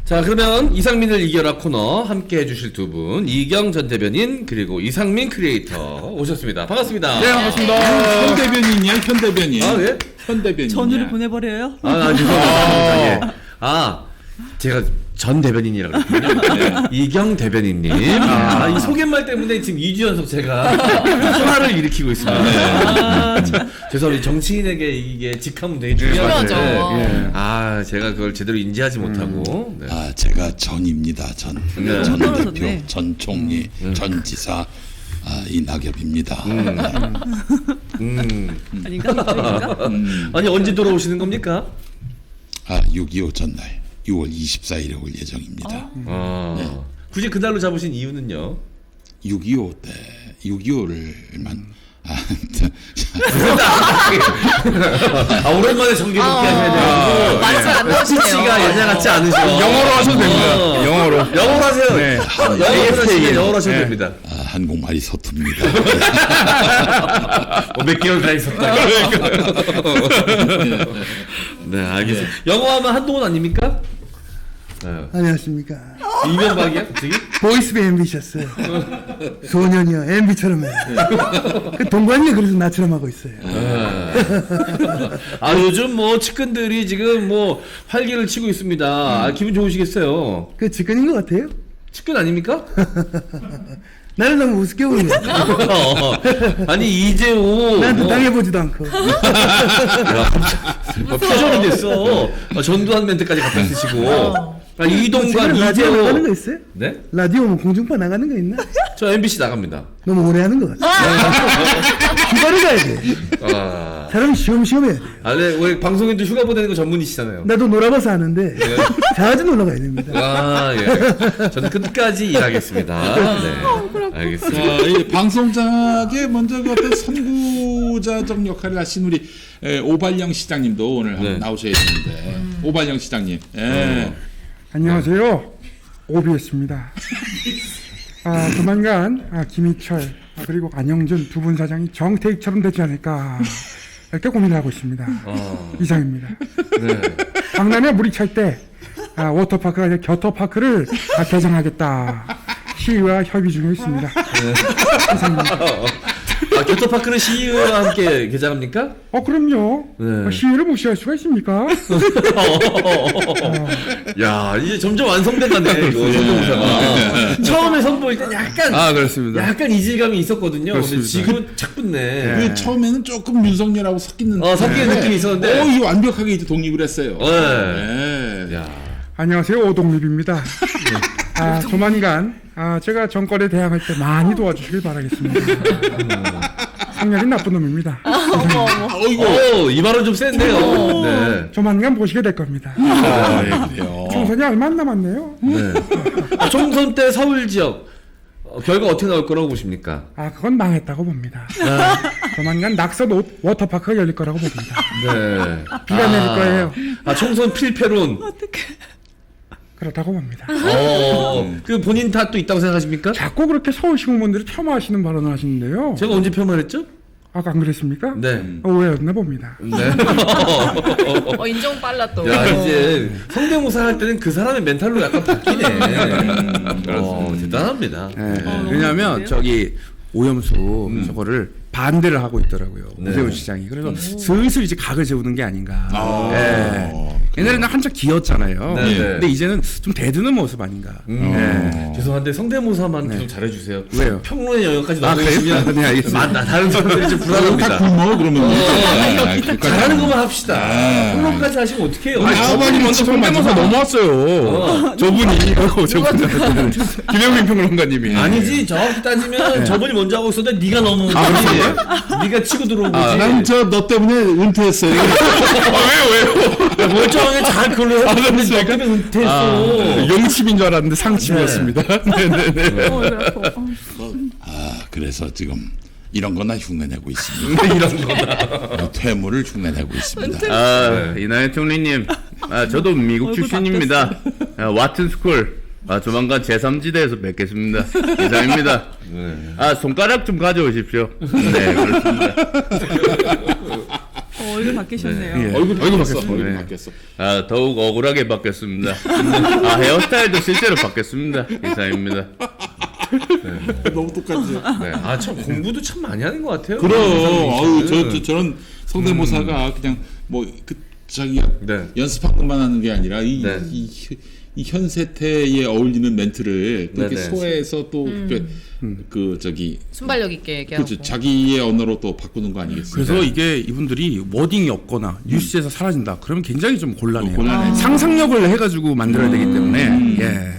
자, 그러면 이상민을 이겨라 코너 함께 해주실 두 분, 이경 전 대변인 그리고 이상민 크리에이터 오셨습니다. 반갑습니다. 네, 반갑습니다. 현 대변인이야, 현 대변인. 아, 예? 현 대변인. 전우를 보내버려요? 죄송합니다. 예. 제가 전 대변인이라고 그랬군요. 네. 이경 대변인님. 이 소개말 때문에 지금 2주 연속 제가 화를 일으키고 있습니다. 죄송합니다. 정치인에게 이게 직함은 되게 중요한데. 제가 그걸 제대로 인지하지 못하고. 네. 제가 전입니다. 전. 네. 전 떨어졌네. 대표, 전 총리, 전 지사, 이낙엽입니다. 아닌가? 아니, 언제 돌아오시는 겁니까? 6.25 전날 6월 24일에 올 예정입니다. 굳이 그날로 잡으신 이유는요? 6.25 때 6.25를만 오랜만에 정기 복귀 하셔야 돼가지고. 말씀 안 나오시네요. 스피치가 예전 같지 않으셔. 영어로 하셔도 됩니다. 영어로. 영어로 하세요. 네. 영어로 하셔도 됩니다. 한국말이 서툽니다. 몇 개월 다 있었다. 네, 알겠습니다. 영어하면 한동훈 아닙니까? 네. 안녕하십니까. 이명박이야, 갑자기? 보이스 앰비셔스. 소년이요. MB처럼 해. 그 동관이 그래서 나처럼 하고 있어요. 요즘 뭐 측근들이 지금 뭐 활기를 치고 있습니다. 기분 좋으시겠어요? 그 직근인 것 같아요. 측근 아닙니까? 나를 너무 우습게 보는 거야. 아니 이재호 나한테 당해보지도 않고. 표정이 됐어. 전두환 멘트까지 갖다 쓰시고. 이동관 지금 라디오 나가는 거 이재호. 있어요? 네? 라디오 뭐 공중파 나가는 거 있나? 저 MBC 나갑니다. 너무 오래 하는 것 같아. 휴가를 가야 돼. 사람이 시험시험 해야 돼. 네, 우리 방송인도 휴가 보내는 거 전문이시잖아요. 나도 놀아봐서 아는데 자주 놀러 가야 됩니다. 예. 저는 끝까지 일하겠습니다. 네. 알겠습니다. 이 방송장에 먼저 그 어떤 선구자적 역할을 하신 우리 오발영 시장님도 오늘 한번 나오셔야 되는데 오발영 시장님. 안녕하세요. 오비에스입니다. 조만간 김희철 그리고 안영준 두 분 사장이 정태익처럼 되지 않을까 이렇게 고민을 하고 있습니다. 이상입니다. 네. 강남에 물이 찰 때 워터파크가 아니라 겨터파크를 개장하겠다. 시의회와 협의 중에 있습니다. 이상입니다. 교토파크는 시의회와 함께 개장합니까? 그럼요. 네. 시의회를 무시할 수가 있습니까? 야, 이제 점점 완성돼가네, 이거, 선거구사가. 처음에 선보일 때 약간, 그렇습니다. 약간 이질감이 있었거든요. 근데 그렇습니다. 지금 착 붙네. 처음에는 조금 윤석열하고 섞이는 섞이는 느낌이 있었는데. 이 완벽하게 이제 독립을 했어요. 네. 네. 야. 안녕하세요. 오동립입니다. 조만간 제가 정권에 대항할 때 많이 도와주시길 바라겠습니다. 성향이 나쁜 놈입니다. 이 발언 좀 센데요. 네. 조만간 보시게 될 겁니다. 그래요. 총선이 얼마 안 남았네요. 네. 총선 때 서울 지역 결과 어떻게 나올 거라고 보십니까? 그건 망했다고 봅니다. 조만간 낙서 워터파크가 열릴 거라고 봅니다. 네. 비가 내릴 거예요. 총선 필패론. 그렇다고 봅니다. 그 본인 탓도 있다고 생각하십니까? 자꾸 그렇게 서울시 공무원들이 폄하하시는 발언을 하시는데요. 제가 언제 폄하했죠? 안 그랬습니까? 네. 오해였나 봅니다. 네. 인정 빨라 또. 야, 이제 성대모사 할 때는 그 사람의 멘탈로 약간 바뀌네. 대단합니다. 왜냐하면 저기 오염수 저거를 반대를 하고 있더라고요. 네. 오세훈 시장이. 그래서 슬슬 이제 각을 세우는 게 아닌가. 아. 예. 옛날에는 한참 기었잖아요. 네, 네. 근데 이제는 좀 대드는 모습 아닌가. 예. 죄송한데 성대모사만 좀 잘해주세요. 왜요? 평론의 영역까지 아, 그래요? 넘어오시면 네, 알겠습니다. 다른 사람들이 좀 다 불안합니다. 굶어 그러면. 잘하는 것만 합시다. 평론까지 하시면 어떡해요? 아버님 먼저 성대모사 넘어왔어요. 저분이 김영민 평론가님이. 아니지 정확히 따지면 저분이 먼저 하고 있었는데 네가 넘어온 거지. 네가 치고 들어온 거지. 난 저 너 때문에 은퇴했어요. 왜요? 멀쩡하게 잘 그걸로 해서 너 때문에 은퇴했어. 영칩인 줄 알았는데 상칩이었습니다. 네네네. 아, 그래서 지금 이런 거나 흉내내고 있습니다. 이런 거다. 퇴물을 흉내내고 있습니다. 이나연 총리님, 저도 미국 출신입니다. 와튼 스쿨, 조만간 제3지대에서 뵙겠습니다. 이상입니다. 손가락 좀 가져오십시오. 네, 그렇습니다. 얼굴 바뀌셨네요. 예. 얼굴 바뀌었어. 네. 얼굴 바뀌었어. 더욱 억울하게 바뀌었습니다. 헤어스타일도 실제로 바뀌었습니다. 이상입니다. 너무 똑같지. 네. 참 공부도 참 많이 하는 것 같아요. 그럼 이상민 씨는. 저런 성대모사가 그냥 뭐 그 자기가 네. 연습한 것만 하는 게 아니라 네. 이 현 세태에 어울리는 멘트를 또 이렇게 네네. 소화해서 또 그 저기 순발력 있게 얘기하고. 그렇죠. 자기의 언어로 또 바꾸는 거 아니겠습니까? 그래서 이게 이분들이 워딩이 없거나 뉴스에서 사라진다. 그러면 굉장히 좀 곤란해요. 곤란해요. 상상력을 해가지고 만들어야 되기 때문에 예.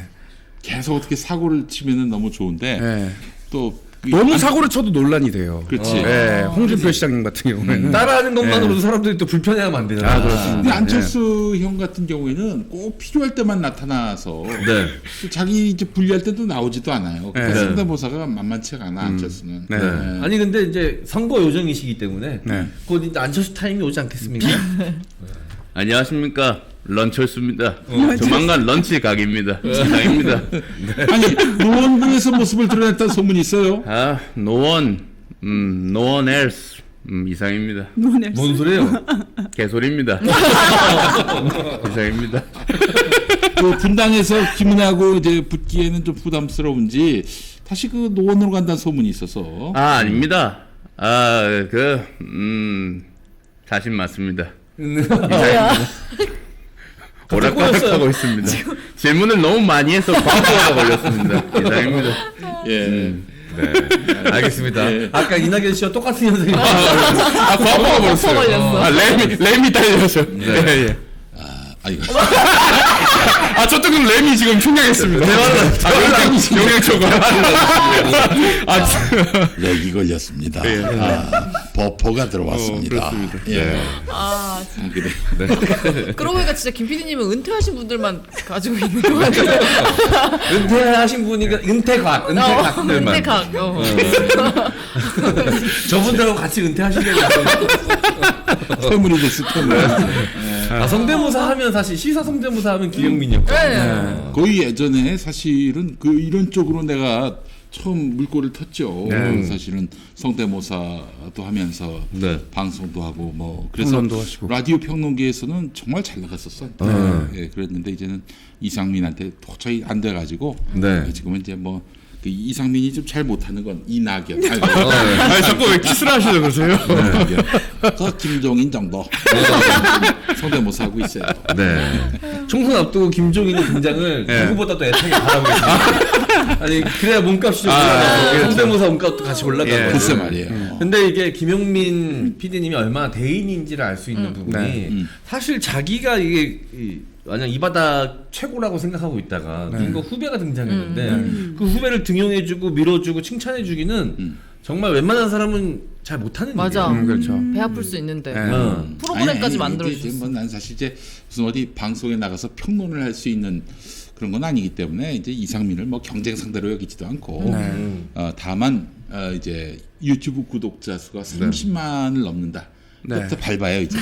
계속 어떻게 사고를 치면은 너무 좋은데 예. 또 너무 사고를 쳐도 논란이 돼요. 그렇지. 예. 홍준표 시장님 같은 경우에는 따라하는 것만으로도 사람들이 또 불편해하면 안 되잖아. 근데 안철수 형 같은 경우에는 꼭 필요할 때만 나타나서 네. 또 자기 이제 분리할 때도 나오지도 않아요. 네. 성대모사가 만만치가 않아 안철수는. 네. 네. 아니 근데 이제 선거 요정이시기 때문에 네. 곧 이제 안철수 타임이 오지 않겠습니까? 안녕하십니까. 런철수입니다. 조만간 런치 각입니다. 이상입니다. 아니 노원구에서 모습을 드러냈다는 소문이 있어요. 노원 else. 이상입니다. 뭔 소리예요? 개소리입니다. 이상입니다. 그 분당에서 김은혜하고 이제 붙기에는 좀 부담스러운지 다시 그 노원으로 간다는 소문이 있어서. 아닙니다. 자신 맞습니다. 오락가락하고 있습니다. 질문을 너무 많이 해서 광고가 걸렸습니다. 이상입니다. 예. 네. 알겠습니다. 아까 이낙연 씨와 똑같은 현상이 과거가 걸렸어. 램이 딸려서. 네. 예, 예. 아이고. 저도 그럼 램이 지금 충격했습니다. 영양초가. 렉이 걸렸습니다. 버퍼가 들어왔습니다. 예. 그러고 보니까 진짜 김 PD님은 은퇴하신 분들만 가지고 있는 것 같아요. 은퇴하신 분이니까 은퇴각들만. 은퇴각. 저분들하고 같이 은퇴하시려고. 퇴물이 됐을 텐데. 성대모사 하면 사실 시사 성대모사 하면 김영민이었고. 거의 예전에 사실은 그 이런 쪽으로 내가 처음 물꼬를 텄죠. 사실은 성대모사도 하면서 네. 방송도 하고 뭐 그래서 평론도 하시고. 라디오 평론계에서는 정말 잘 나갔었어. 예, 그랬는데 이제는 이상민한테 도저히 안 돼가지고 네. 지금은 이제 뭐 그 이상민이 좀 잘 못하는 건 이낙연. 아니 자꾸 왜 키스를 하시려 그러세요? 그 김종인 정도 성대모사 하고 있어요. 네. 총선 앞두고 김종인의 등장을 누구보다도 애타게 바라고 있습니다. 아니 그래야 몸값이 좀 올라가고 성대모사 몸값도 같이 올라가고. 글쎄 말이에요. 근데 이게 김용민 PD님이 얼마나 대인인지를 알 수 있는 부분이 사실 자기가 이게 만약 이 바닥 최고라고 생각하고 있다가 누군가 후배가 등장했는데 그 후배를 등용해주고 밀어주고 칭찬해주기는 정말 웬만한 사람은 잘 못하는 맞아. 일이에요. 그렇죠. 배 아플 수 있는데. 아니, 프로그램까지 만들어 이제 주셨어. 뭐 난 사실 이제 무슨 어디 방송에 나가서 평론을 할 수 있는 그런 건 아니기 때문에 이제 이상민을 뭐 경쟁 상대로 여기지도 않고 다만 이제 유튜브 구독자 수가 30만을 넘는다. 그때부터 밟아요 이제.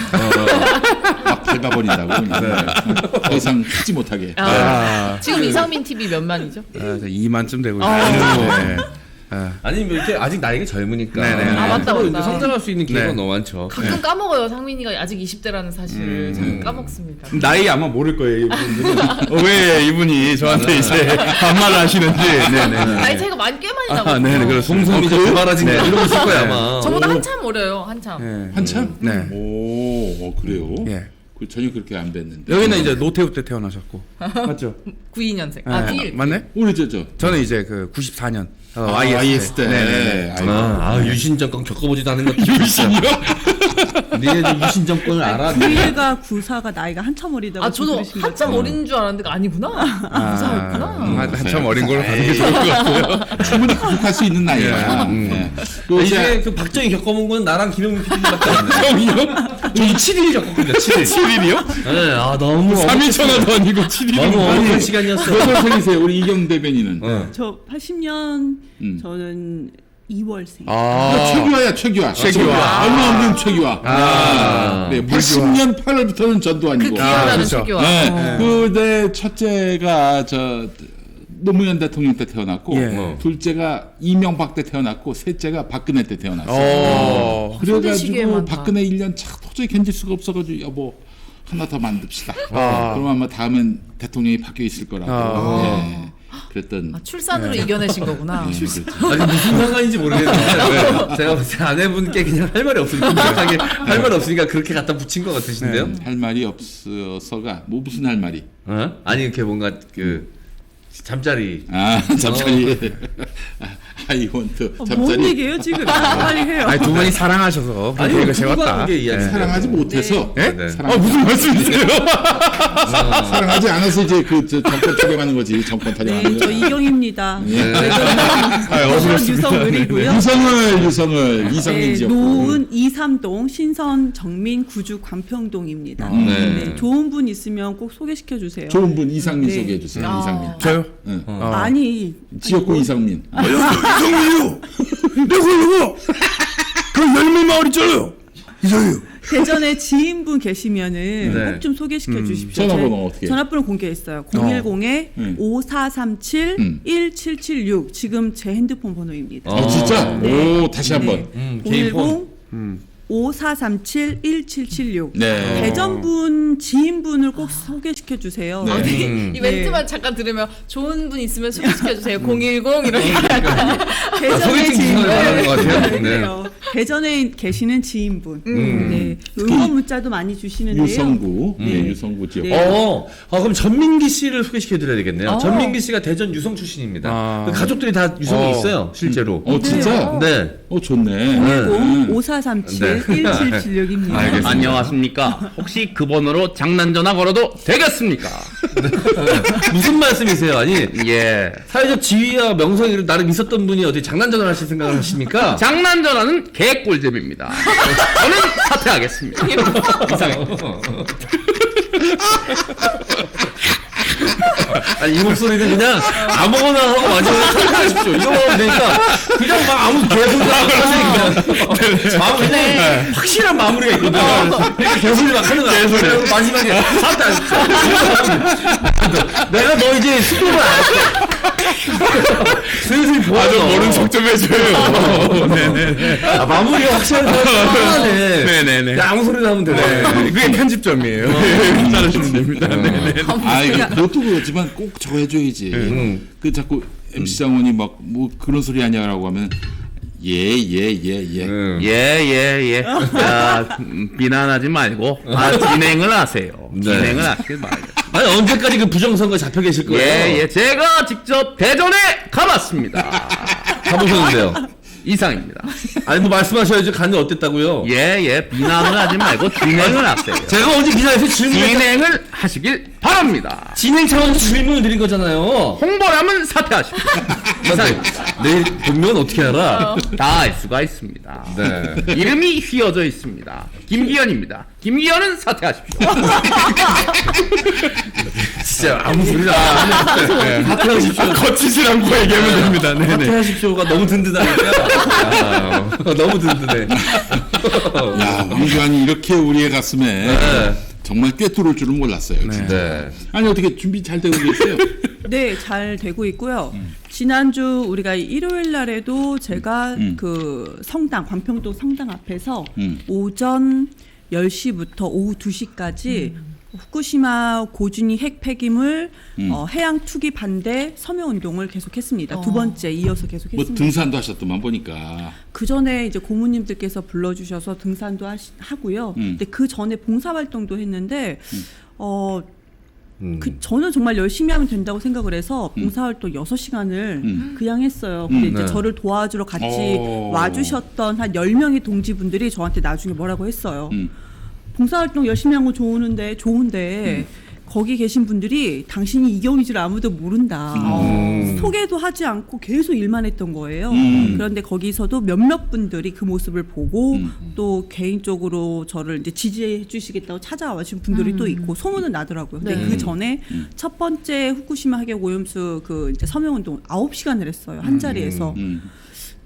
막 밟아버린다고. 더 이상 하지 못하게. 지금 이상민 TV 몇 만이죠? 2만쯤 되고 있어요. 네. 아니 뭐 이렇게 아직 나이가 젊으니까 네네. 아, 맞다, 앞으로 맞다. 이제 성장할 수 있는 기회가 네. 너무 많죠. 가끔 까먹어요. 상민이가 아직 20대라는 사실을 자꾸 까먹습니다. 나이 아마 모를 거예요 이분들은. 왜 이분이 저한테 이제 반말을 하시는지. 네네. 나이 차이가 꽤 많이 나거든요. 네네 그렇습니다. 동생이 이제 고발하진 거 이러고 있을 거야 아마. 저보다 한참 어려요. 한참. 네. 한참? 네. 오, 그래요? 예. 그 전혀 그렇게 안 뵀는데. 여기는 이제 노태우 때 태어나셨고 맞죠? 92년생. 네. 맞네? 우리 저 저는 이제 그 94년 YS 때. 네네. 유신 정권 겪어보지도 않은 것도 유신이요? 니네 유신 정권을 알아? 91과 94가 나이가 한참 어리다고 아 저도 그러신 한참 거죠? 어린 줄 알았는데 아니구나. 무사였구나. 한참 어린 걸로 가는 게 좋을 것 같아요. 충분히 구속할 수 있는 나이야. 네. 또 이제 그 박정희 겪어본 건 나랑 김영민 PD님밖에 안 돼. 저기 7일 겪었거든요. 7일. 7일이요? 네, 아 너무 3일 전화도 아니고 7일. 너무 어려운 시간이었어. 몇 월생이세요? 우리 이경 대변인은. 저 80년 저는 2월생. 최규화야, 최규화. 최규화. 얼마 없는 최규화. 네, 물규화. 80년 8월부터는 전두환이고. 그 기억나는 그렇죠. 최교와. 네, 그내 첫째가 노무현 대통령 때 태어났고, 예. 둘째가 이명박 때 태어났고, 셋째가 박근혜 때 태어났어요. 소대시계에 그래가지고 많다. 박근혜 1년 차 도저히 견딜 수가 없어가지고 여보 하나 더 만듭시다. 그럼 아마 다음엔 대통령이 바뀌어 있을 거라고. 예. 그랬던. 출산으로 이겨내신 거구나. 예, 그렇죠. 아니 무슨 상관인지 모르겠는데 제가 제 아내분께 그냥 할 말이 없으니까 끔찍하게 할 말이 없으니까 그렇게 갖다 붙인 것 같으신데요? 할 말이 없어서가 뭐 무슨 할 말이? 아니 이렇게 뭔가 그 잠자리 잠자리. I want to. 뭔 잠자리. 얘기예요 지금? 빨리 해요. 아니 두 분이 사랑하셔서 아니 계획을 누가 세웠다. 그게 이야기 사랑하지 못해서. 예? 네. 무슨 말씀이세요? 사랑하지 않아서 이제 정권 타령하는 거지. 정권 타령하는 네, 저 거. 이경입니다. 어서오십니까. 유성을이고요. 유성을 네, 이성민 지역. 노은 이삼동 신선 정민 구주 관평동입니다. 네, 좋은 분 있으면 꼭 소개시켜 주세요. 좋은 분 이상민 네. 소개해 주세요. 아. 이상민. 저요? 아니 지역구 이상민. 이성민이요. 누구? 그 열매마을 있잖아요. 이성이요. 대전에 지인분 계시면은 네. 꼭 좀 소개시켜 주십시오. 전화번호 어떻게? 전화번호 공개했어요. 010-5437-1776 지금 제 핸드폰 번호입니다. 진짜? 네. 오, 다시 한번. 개인 폰. 5437-1776 네. 대전분 지인분을 꼭 소개시켜 주세요. 네. 이 멘트만 잠깐 들으면 좋은 분 있으면 소개시켜 주세요. 010 이러니까 약간 대전의 소개팅 지인분. 기사를 말하는 것 같아요. 네. 그래요. 대전에 계시는 지인분. 네. 응원 문자도 많이 주시는데요. 유성구. 네, 유성구 지역. 네. 그럼 전민기 씨를 소개시켜드려야 되겠네요. 전민기 씨가 대전 유성 출신입니다. 그 가족들이 다 유성에 있어요, 실제로. 진짜? 네. 좋네. 010-5437-1776입니다. 알겠습니다. 안녕하십니까. 혹시 그 번호로 장난전화 걸어도 되겠습니까? 무슨 말씀이세요? 아니, 예. 사회적 지위와 명성이 나름 있었던 분이 어디 장난전을 하실 생각을 하십니까? 장난전화는 개꿀잼입니다. 저는 사퇴하겠습니다. 이상해. 아니, 이 목소리는 그냥 아무거나 하고 마지막에 선택하십시오. 이거 하면 되니까 그냥 막 아무 개소리도 안 하시니 그냥 마무리에 확실한 마무리가 있거든. 이렇게 개소리 막 하는 거야. 개소리. 마지막에 사퇴하십시오. 내가 너 이제 스톱을 안 할게. 슬슬 보여줘. 모른 척 좀 해줘요. 네네네. 마무리가 확실한 사람이 네네네. 아무 소리나 하면 되네. 그게 편집점이에요. 잘하시면 됩니다. 네네. 그것도 그렇지만 꼭 저거 해줘야지. 그 자꾸 MC 장원이 막 뭐 그런 소리 하냐라고 하면 예. 예. 자, 비난하지 말고 진행을 하세요. 진행을 하시길 바라겠습니다. 아니 언제까지 그 부정선거 잡혀 계실 거예요? 예. 제가 직접 대전에 가봤습니다. 가보셨는데요? 이상입니다. 아니 뭐 말씀하셔야죠. 간이 어땠다고요? 예. 비난을 하지 말고 진행을 하세요. 제가 언제 기사에서 진행을 하시길 바랍니다. 진행 차원에서 질문을 드린 거잖아요. 홍보라면 사퇴하십시오. 이상입니다. 내 본명은 어떻게 알아? 다 알 수가 있습니다. 네. 이름이 휘어져 있습니다. 김기현입니다. 김기현은 사퇴하십시오. 진짜 아무 소리나 사퇴하십시오. 거치질 않고 얘기하면 됩니다. 네네. 사퇴하십시오가 너무 든든하니까 너무 든든해. 야, 민주환이 이렇게 우리의 가슴에 네. 정말 꿰뚫을 줄은 몰랐어요. 진짜. 네. 아니 어떻게 준비 잘 되고 계세요? 네, 잘 되고 있고요. 지난주 우리가 일요일 날에도 제가 그 성당 광평동 성당 앞에서 오전 10시부터 오후 2시까지 후쿠시마 고준위 핵 폐기물 해양 투기 반대 서명 운동을 계속했습니다. 두 번째 이어서 계속했습니다. 뭐 등산도 하셨더만 보니까. 그 전에 이제 고모님들께서 불러주셔서 등산도 하고요. 근데 그 전에 봉사활동도 했는데 저는 정말 열심히 하면 된다고 생각을 해서 봉사활동 6시간을 그냥 했어요. 근데 이제 네. 저를 도와주러 같이 와주셨던 한 10명의 동지분들이 저한테 나중에 뭐라고 했어요. 봉사활동 열심히 한 건 좋은데 거기 계신 분들이 당신이 이경인 줄 아무도 모른다. 소개도 하지 않고 계속 일만 했던 거예요. 그런데 거기서도 몇몇 분들이 그 모습을 보고 또 개인적으로 저를 이제 지지해 주시겠다고 찾아와 주신 분들이 또 있고 소문은 나더라고요. 근데 네. 그 전에 첫 번째 후쿠시마 핵의 오염수 그 이제 서명 운동 9시간을 했어요. 한 자리에서.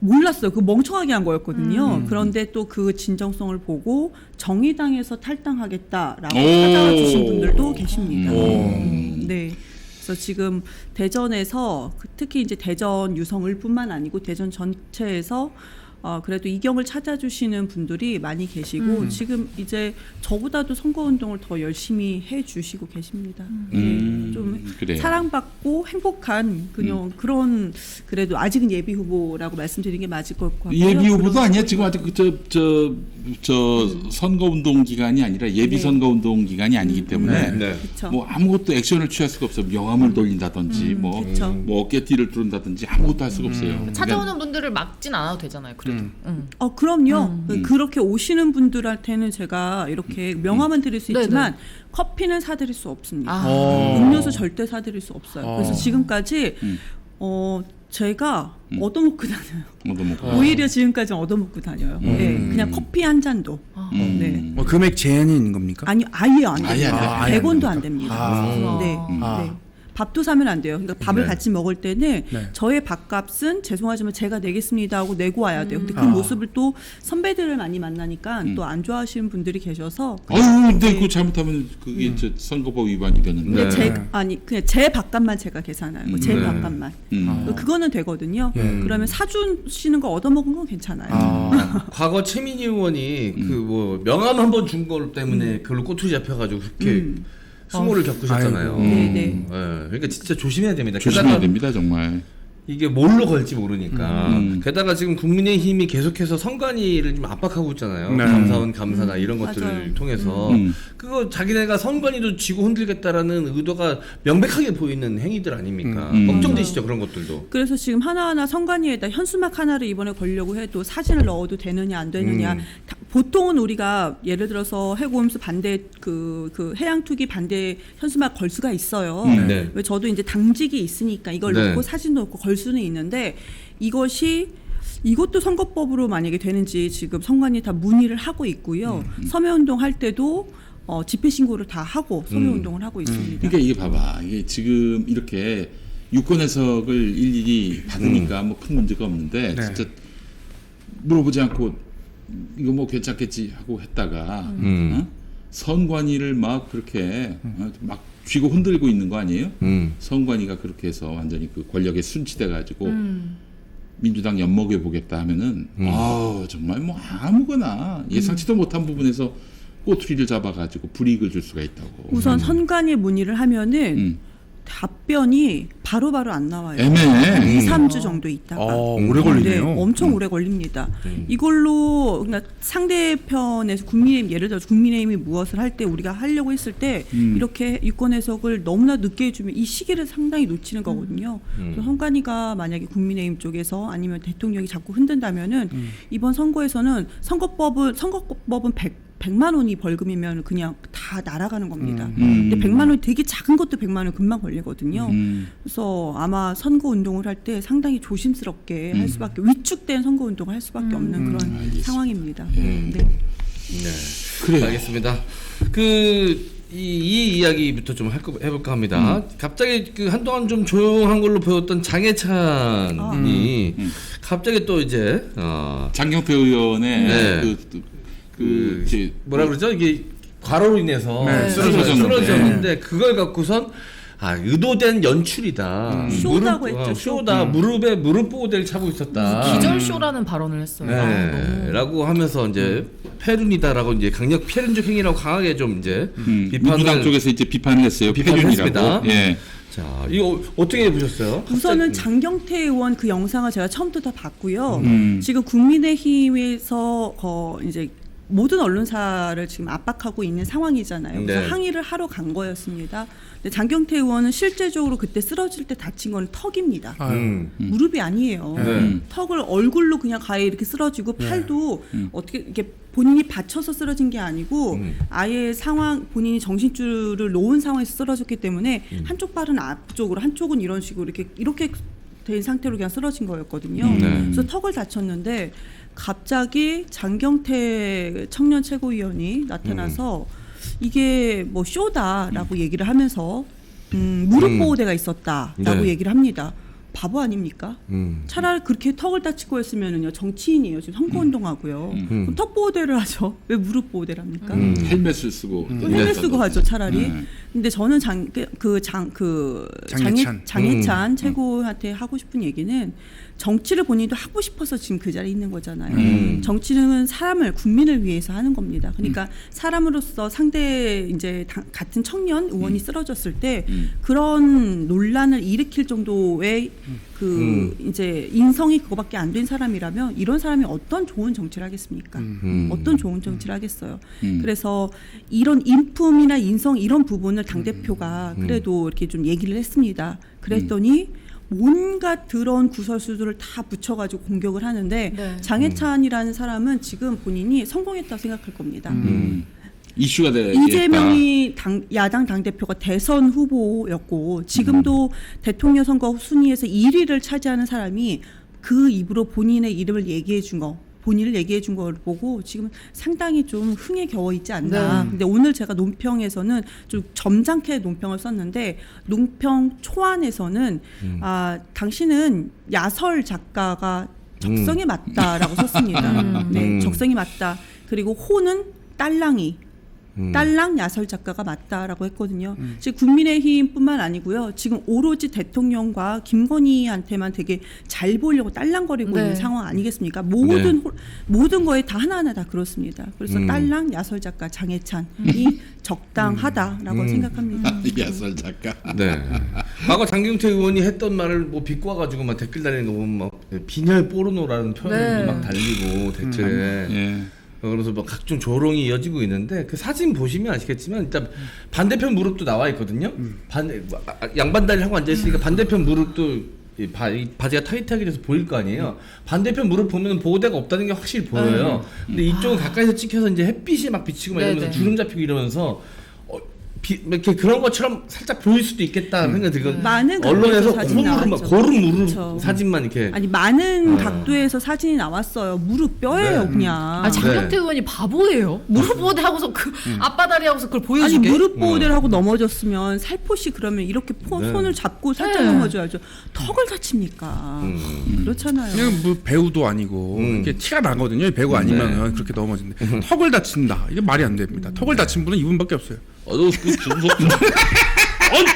몰랐어요. 그 멍청하게 한 거였거든요. 그런데 또 그 진정성을 보고 정의당에서 탈당하겠다라고 찾아와 주신 분들도 계십니다. 네. 그래서 지금 대전에서 특히 이제 대전 유성을뿐만 아니고 대전 전체에서 그래도 이경을 찾아주시는 분들이 많이 계시고 지금 이제 저보다도 선거운동을 더 열심히 해주시고 계십니다. 좀 그래요. 사랑받고 행복한 그런 그래도 아직은 예비 후보라고 말씀드리는 게 맞을 것 같고요. 예비 후보도 아니야. 지금 아직 저 선거운동 기간이 아니라 예비 네. 선거운동 기간이 아니기 때문에 네. 그렇죠. 뭐 아무것도 액션을 취할 수가 없어요. 명함을 돌린다든지 뭐 어깨띠를 두른다든지 아무것도 할 수가 없어요. 찾아오는 분들을 막진 않아도 되잖아요. 그래도. 그럼요. 그렇게 오시는 분들한테는 제가 이렇게 명함은 드릴 수 네네. 있지만 커피는 사드릴 수 없습니다. 아. 음료수 절대 사드릴 수 없어요. 그래서 지금까지 제가 얻어먹고 다녀요. 얻어먹고. 오히려 지금까지 얻어먹고 다녀요. 네, 그냥 커피 한 잔도. 네. 뭐 금액 제한이 있는 겁니까? 아니 아예 안 아예 안 됩니다. 돼요? 100원도 안 됩니다. 네. 네. 밥도 사면 안 돼요. 그러니까 밥을 같이 먹을 때는 저의 밥값은 죄송하지만 제가 내겠습니다 하고 내고 와야 돼요. 근데 그 모습을 또 선배들을 많이 만나니까 또 안 좋아하시는 분들이 계셔서 근데 그거 잘못하면 그게 저 선거법 위반이 되는데. 근데 그냥 제 밥값만 제가 계산해요. 제 밥값만. 그거는 되거든요. 그러면 사주시는 거 얻어먹은 건 괜찮아요. 과거 최민희 의원이 그 뭐 명함 한 번 준 것 때문에 그걸로 꼬투리 잡혀가지고 그렇게 수모를 겪으셨잖아요. 네네. 그러니까 진짜 조심해야 됩니다. 조심해야 게다가 됩니다, 정말. 이게 뭘로 걸지 모르니까. 게다가 지금 국민의힘이 계속해서 선관위를 좀 압박하고 있잖아요. 네. 감사원 감사나 이런 것들을 맞아요. 통해서 그거 자기네가 선관위도 쥐고 흔들겠다라는 의도가 명백하게 보이는 행위들 아닙니까? 걱정되시죠 그런 것들도. 그래서 지금 하나하나 선관위에다 현수막 하나를 이번에 걸려고 해도 사진을 넣어도 되느냐 안 되느냐. 보통은 우리가 예를 들어서 핵오염수 반대 그 해양 투기 반대 현수막 걸 수가 있어요. 네. 왜 저도 이제 당직이 있으니까 이걸 네. 넣고 사진 넣고 걸 수는 있는데 이것도 선거법으로 만약에 되는지 지금 선관위 다 문의를 하고 있고요. 서명운동 할 때도 집회 신고를 다 하고 서명운동을 하고 있습니다. 그러니까 이게 봐봐. 이게 지금 이렇게 유권 해석을 일일이 받으니까 뭐 큰 문제가 없는데 네. 진짜 물어보지 않고 이거 뭐 괜찮겠지 하고 했다가 선관위를 막 그렇게 막 쥐고 흔들고 있는 거 아니에요? 선관위가 그렇게 해서 완전히 그 권력에 순치돼 가지고 민주당 엿먹여 보겠다 하면은 정말 뭐 아무거나 예상치도 못한 부분에서 꼬투리를 잡아가지고 불이익을 줄 수가 있다고. 우선 선관위에 문의를 하면은 답변이 바로바로 안 나와요. 애매해. 2, 3주 정도 있다가. 오래 걸리네요. 네, 엄청 오래 걸립니다. 이걸로 그러니까 상대편에서 국민의힘 예를 들어서 국민의힘이 무엇을 할 때 우리가 하려고 했을 때 이렇게 유권 해석을 너무나 늦게 해주면 이 시기를 상당히 놓치는 거거든요. 그래서 선관위가 만약에 국민의힘 쪽에서 아니면 대통령이 자꾸 흔든다면은 이번 선거에서는 선거법은 100만 원이 벌금이면 그냥 다 날아가는 겁니다. 근데 100만 원 되게 작은 것도 100만 원 금방 걸리거든요. 그래서 아마 선거 운동을 할 때 상당히 조심스럽게 할 수밖에 위축된 선거 운동을 할 수밖에 없는 그런 상황입니다. 네. 그래요. 알겠습니다. 이 이야기부터 좀 해볼까 합니다. 갑자기 그 한동안 좀 조용한 걸로 보였던 장해찬이 갑자기 또 이제 장경태 의원의 네. 뭐라 그러죠? 이게 과로로 인해서 네, 쓰러졌는데 그걸 갖고선 의도된 연출이다. 쇼다고 했죠, 쇼. 쇼다. 무릎에 무릎 보호대를 차고 있었다. 기절쇼라는 발언을 했어요. 네, 라고 하면서 이제 페륜이다라고 이제 강력 페륜적 행위라고 강하게 좀 이제 민주당 쪽에서 이제 비판을 했어요. 비판을 했습니다. 페륜이라고. 예. 자, 이거 어떻게 보셨어요? 우선은 장경태 의원 그 영상을 제가 처음부터 다 봤고요. 음. 지금 국민의힘에서 이제 모든 언론사를 지금 압박하고 있는 상황이잖아요. 그래서 네. 항의를 하러 간 거였습니다. 근데 장경태 의원은 실제적으로 그때 쓰러질 때 다친 건 턱입니다. 무릎이 아니에요. 네. 턱을 얼굴로 그냥 가해 이렇게 쓰러지고 팔도 어떻게 이렇게 본인이 받쳐서 쓰러진 게 아니고 아예 상황 본인이 정신줄을 놓은 상황에서 쓰러졌기 때문에 한쪽 발은 앞쪽으로 한쪽은 이런 식으로 이렇게 된 상태로 그냥 쓰러진 거였거든요. 그래서 턱을 다쳤는데 갑자기 장경태 청년 최고위원이 나타나서 이게 뭐 쇼다라고 얘기를 하면서 무릎 보호대가 있었다라고 네. 얘기를 합니다. 바보 아닙니까? 차라리 그렇게 턱을 다치고 했으면은요 정치인이에요. 지금 선거운동하고요. 그럼 턱 보호대를 하죠. 왜 무릎 보호대를 합니까? 헬멧을 쓰고. 헬멧 쓰고 하죠 차라리. 네. 근데 저는 장해찬 음. 최고한테 하고 싶은 얘기는 정치를 본인도 하고 싶어서 지금 그 자리에 있는 거잖아요. 정치는 사람을 국민을 위해서 하는 겁니다. 그러니까 사람으로서 상대 이제 같은 청년 의원이 쓰러졌을 때 그런 논란을 일으킬 정도의 그 이제 인성이 그거밖에 안 된 사람이라면 이런 사람이 어떤 좋은 정치를 하겠습니까? 어떤 좋은 정치를 하겠어요. 그래서 이런 인품이나 인성 이런 부분을 당 대표가 그래도 이렇게 좀 얘기를 했습니다. 그랬더니 온갖 더러운 구설수들을 다 붙여가지고 공격을 하는데 네. 장해찬이라는 사람은 지금 본인이 성공했다고 생각할 겁니다. 이슈가 돼. 이재명이 야당 당대표가 대선 후보였고 지금도 대통령 선거 순위에서 1위를 차지하는 사람이 그 입으로 본인의 이름을 얘기해 준 거. 본인을 얘기해 준 걸 보고 지금 상당히 좀 흥에 겨워 있지 않나. 네. 근데 오늘 제가 논평에서는 좀 점잖게 논평을 썼는데 논평 초안에서는 당신은 야설 작가가 적성에 맞다라고 썼습니다. 네, 적성이 맞다. 그리고 호는 딸랑이. 딸랑 야설 작가가 맞다라고 했거든요. 지금 국민의힘뿐만 아니고요. 지금 오로지 대통령과 김건희한테만 되게 잘 보이려고 딸랑거리고 네. 있는 상황 아니겠습니까? 모든 거에 다 하나하나 다 그렇습니다. 그래서 딸랑 야설 작가 장해찬이 적당하다라고 생각합니다. 야설 작가. 네. 과거 장경태 의원이 했던 말을 뭐 비꼬아가지고 막 댓글 달리는 거 보면 막 빈혈 포르노라는 표현도 네. 막 달리고 댓글에. 예. 그래서 뭐 각종 조롱이 이어지고 있는데 그 사진 보시면 아시겠지만 일단 반대편 무릎도 나와 있거든요. 양반다리를 하고 앉아 있으니까 반대편 무릎도 이 바지가 타이트하게 돼서 보일 거 아니에요. 반대편 무릎 보면 보호대가 없다는 게 확실히 보여요. 근데 이쪽은 가까이서 찍혀서 이제 햇빛이 막 비치고 막 이러면서 네네. 주름 잡히고 이러면서 이렇게 그런 것처럼 살짝 보일 수도 있겠다 생각이 들거든요. 많은 언론에서 각도에서 사진이 나왔죠. 고른 무릎 그쵸. 사진만 이렇게 아니 많은 각도에서 사진이 나왔어요. 무릎 뼈예요, 네. 그냥. 장경태 네. 의원이 바보예요. 무릎 보호대 하고서 그 앞바다리 하고서 그걸 아니 보여주게. 무릎 보호대를 하고 넘어졌으면 살포시 그러면 이렇게 네. 손을 잡고 살짝 네. 넘어져야죠. 턱을 다칩니까? 그렇잖아요. 그냥 뭐 배우도 아니고 이게 티가 나거든요. 배우 아니면 그렇게 넘어진데 턱을 다친다. 이게 말이 안 됩니다. 턱을 다친 분은 이분밖에 없어요.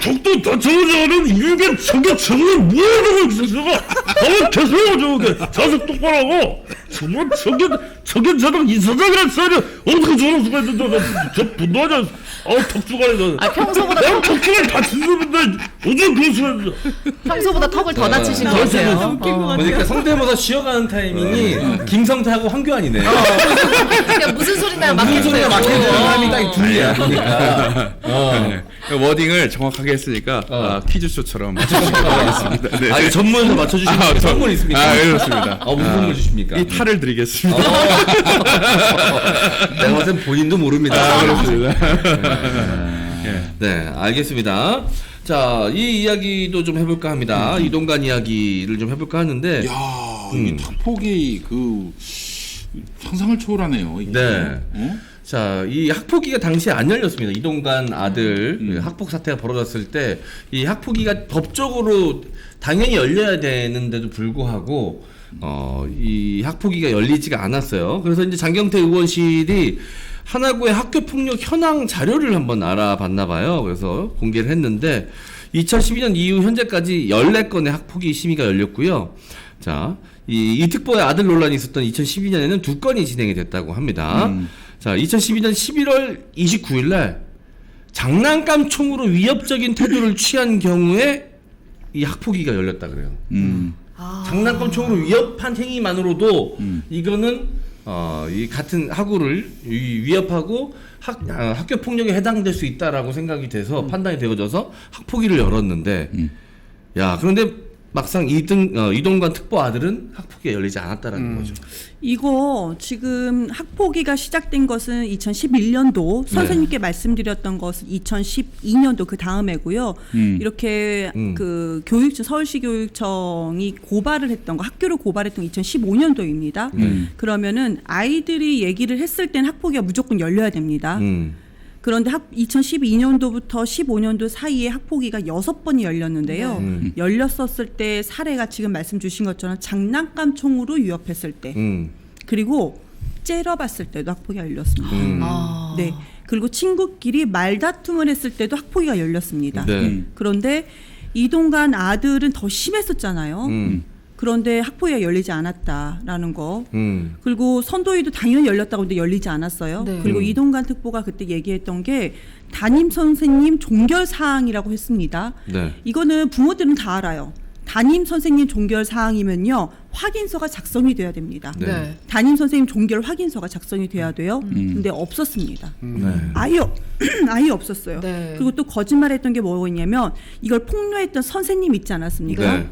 턱도 다쳐오자는 이게 저게 뭐야 저거 죄송해요 저게 자석 똑바로 하고 저게 저런 이사장이란 소리 어떻게 저럴 수가 있는데 저 분노하냐 턱주간에 평소보다 내가 턱주간에 다친 놈인데 어떻게 그럴 수가 있어 평소보다 턱을 더 다치신 것 같아요. 보니까 성대모사 쉬어가는 타이밍이 김성태하고 황교안이네. 그러니까 무슨 소리나 무슨 소리가 막히는 사람이 딱 둘이야. 그러니까. 워딩을 정확하게 했으니까 퀴즈쇼처럼 맞춰주시기 바라겠습니다. 네. 이거 전문에서 맞춰주시면 선물 있습니까? 그렇습니다. 무슨 선물 주십니까? 이 탈을 드리겠습니다. 내가 봤을 땐 본인도 모릅니다. 그렇습니다. 네, 알겠습니다. 자, 이 이야기도 좀 해볼까 합니다. 이동관 이야기를 좀 해볼까 하는데. 야, 이 학폭이 그 상상을 초월하네요. 이게. 네. 어? 자, 이 학폭위가 당시에 안 열렸습니다. 이동관 아들 그 학폭 사태가 벌어졌을 때 이 학폭위가 법적으로 당연히 열려야 되는데도 불구하고 이 학폭위가 열리지가 않았어요. 그래서 이제 장경태 의원실이 하나구의 학교폭력 현황 자료를 한번 알아봤나 봐요. 그래서 공개를 했는데 2012년 이후 현재까지 14건의 학폭위 심의가 열렸고요. 자, 이 특보의 아들 논란이 있었던 2012년에는 2건이 진행이 됐다고 합니다. 자, 2012년 11월 29일 날 장난감 총으로 위협적인 태도를 취한 경우에 이 학폭위가 열렸다 그래요. 장난감 총으로 위협한 행위만으로도 이거는 이 같은 학우를 위협하고 학교 폭력에 해당될 수 있다라고 생각이 돼서 판단이 되어져서 학폭위를 열었는데, 야, 그런데 막상 이동관 특보 아들은 학폭위가 열리지 않았다라는 거죠. 이거 지금 학폭위가 시작된 것은 2011년도 선생님께 말씀드렸던 것은 2012년도 그 다음에고요. 이렇게 그 교육청 서울시 교육청이 고발을 했던 거 학교를 고발했던 2015년도입니다. 그러면은 아이들이 얘기를 했을 땐 학폭위가 무조건 열려야 됩니다. 그런데 2012년도부터 15년도 사이에 학폭위가 6번이 열렸는데요. 열렸었을 때 사례가 지금 말씀 주신 것처럼 장난감 총으로 위협했을 때, 그리고 째려봤을 때도 학폭위가 열렸습니다. 네. 그리고 친구끼리 말다툼을 했을 때도 학폭위가 열렸습니다. 네. 그런데 이동관 아들은 더 심했었잖아요. 그런데 학폭위가 열리지 않았다라는 거. 그리고 선도위도 당연히 열렸다고 하는데 열리지 않았어요. 네. 그리고 이동관 특보가 그때 얘기했던 게 담임 선생님 종결 사항이라고 했습니다. 네. 이거는 부모들은 다 알아요. 담임 선생님 종결 사항이면요, 확인서가 작성이 돼야 됩니다. 네. 담임 선생님 종결 확인서가 작성이 돼야 돼요. 근데 없었습니다. 아예 없었어요. 네. 그리고 또 거짓말했던 게 뭐였냐면 이걸 폭로했던 선생님 있지 않았습니까? 네.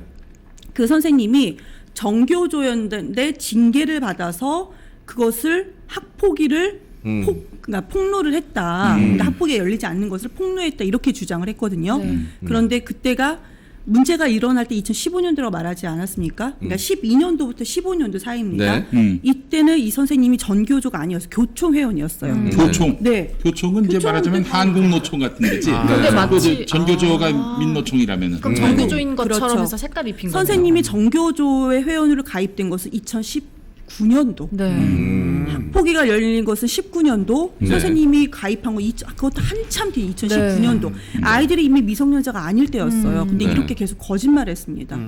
그 선생님이 정교조였는데 징계를 받아서 그것을 학폭위를 그러니까 폭로를 했다. 그러니까 학폭위가 열리지 않는 것을 폭로했다. 이렇게 주장을 했거든요. 그런데 그때가 문제가 일어날 때 2015년도라고 말하지 않았습니까? 그러니까 12년도부터 15년도 사이입니다. 이때는 이 선생님이 전교조가 아니었어요. 교총회원이었어요. 교총. 네. 교총은 이제 말하자면 한국노총 같은 데지. 근데 마치 전교조가 민노총이라면은. 그럼 정교조인 것처럼 그렇죠. 해서 색깔 입힌 거죠. 선생님이 정교조의 회원으로 가입된 것은 2019년도. 네. 학폭위가 열린 것은 19년도. 네. 선생님이 가입한 거 그것도 한참 뒤 2019년도. 아이들이 이미 미성년자가 아닐 때였어요. 근데 네. 이렇게 계속 거짓말했습니다.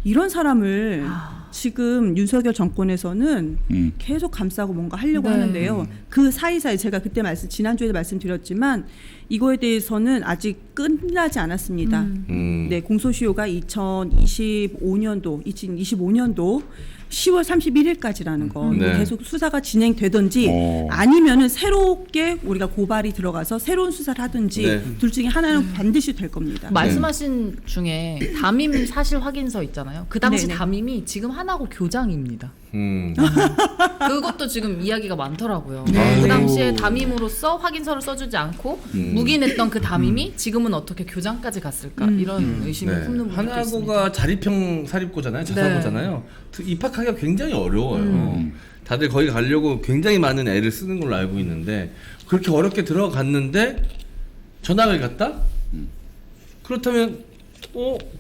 이런 사람을 지금 윤석열 정권에서는 계속 감싸고 뭔가 하려고 네. 하는데요. 그 사이사이 제가 그때 지난주에도 말씀드렸지만 이거에 대해서는 아직 끝나지 않았습니다. 네, 공소시효가 2025년도 10월 31일까지라는 거. 네. 계속 수사가 진행되든지 아니면은 새롭게 우리가 고발이 들어가서 새로운 수사를 하든지 네. 둘 중에 하나는 반드시 될 겁니다. 말씀하신 중에 담임 사실 확인서 있잖아요. 그 당시 네네. 담임이 지금 하나고 교장입니다. 그것도 지금 이야기가 많더라고요. 그 당시에 담임으로서 확인서를 써주지 않고 묵인했던 그 담임이 지금은 어떻게 교장까지 갔을까 이런 의심을 품는 분들도 있습니다. 하나고가 자립형 사립고잖아요. 자사고잖아요. 입학하기가 굉장히 어려워요. 다들 거기 가려고 굉장히 많은 애를 쓰는 걸로 알고 있는데 그렇게 어렵게 들어갔는데 전학을 갔다? 그렇다면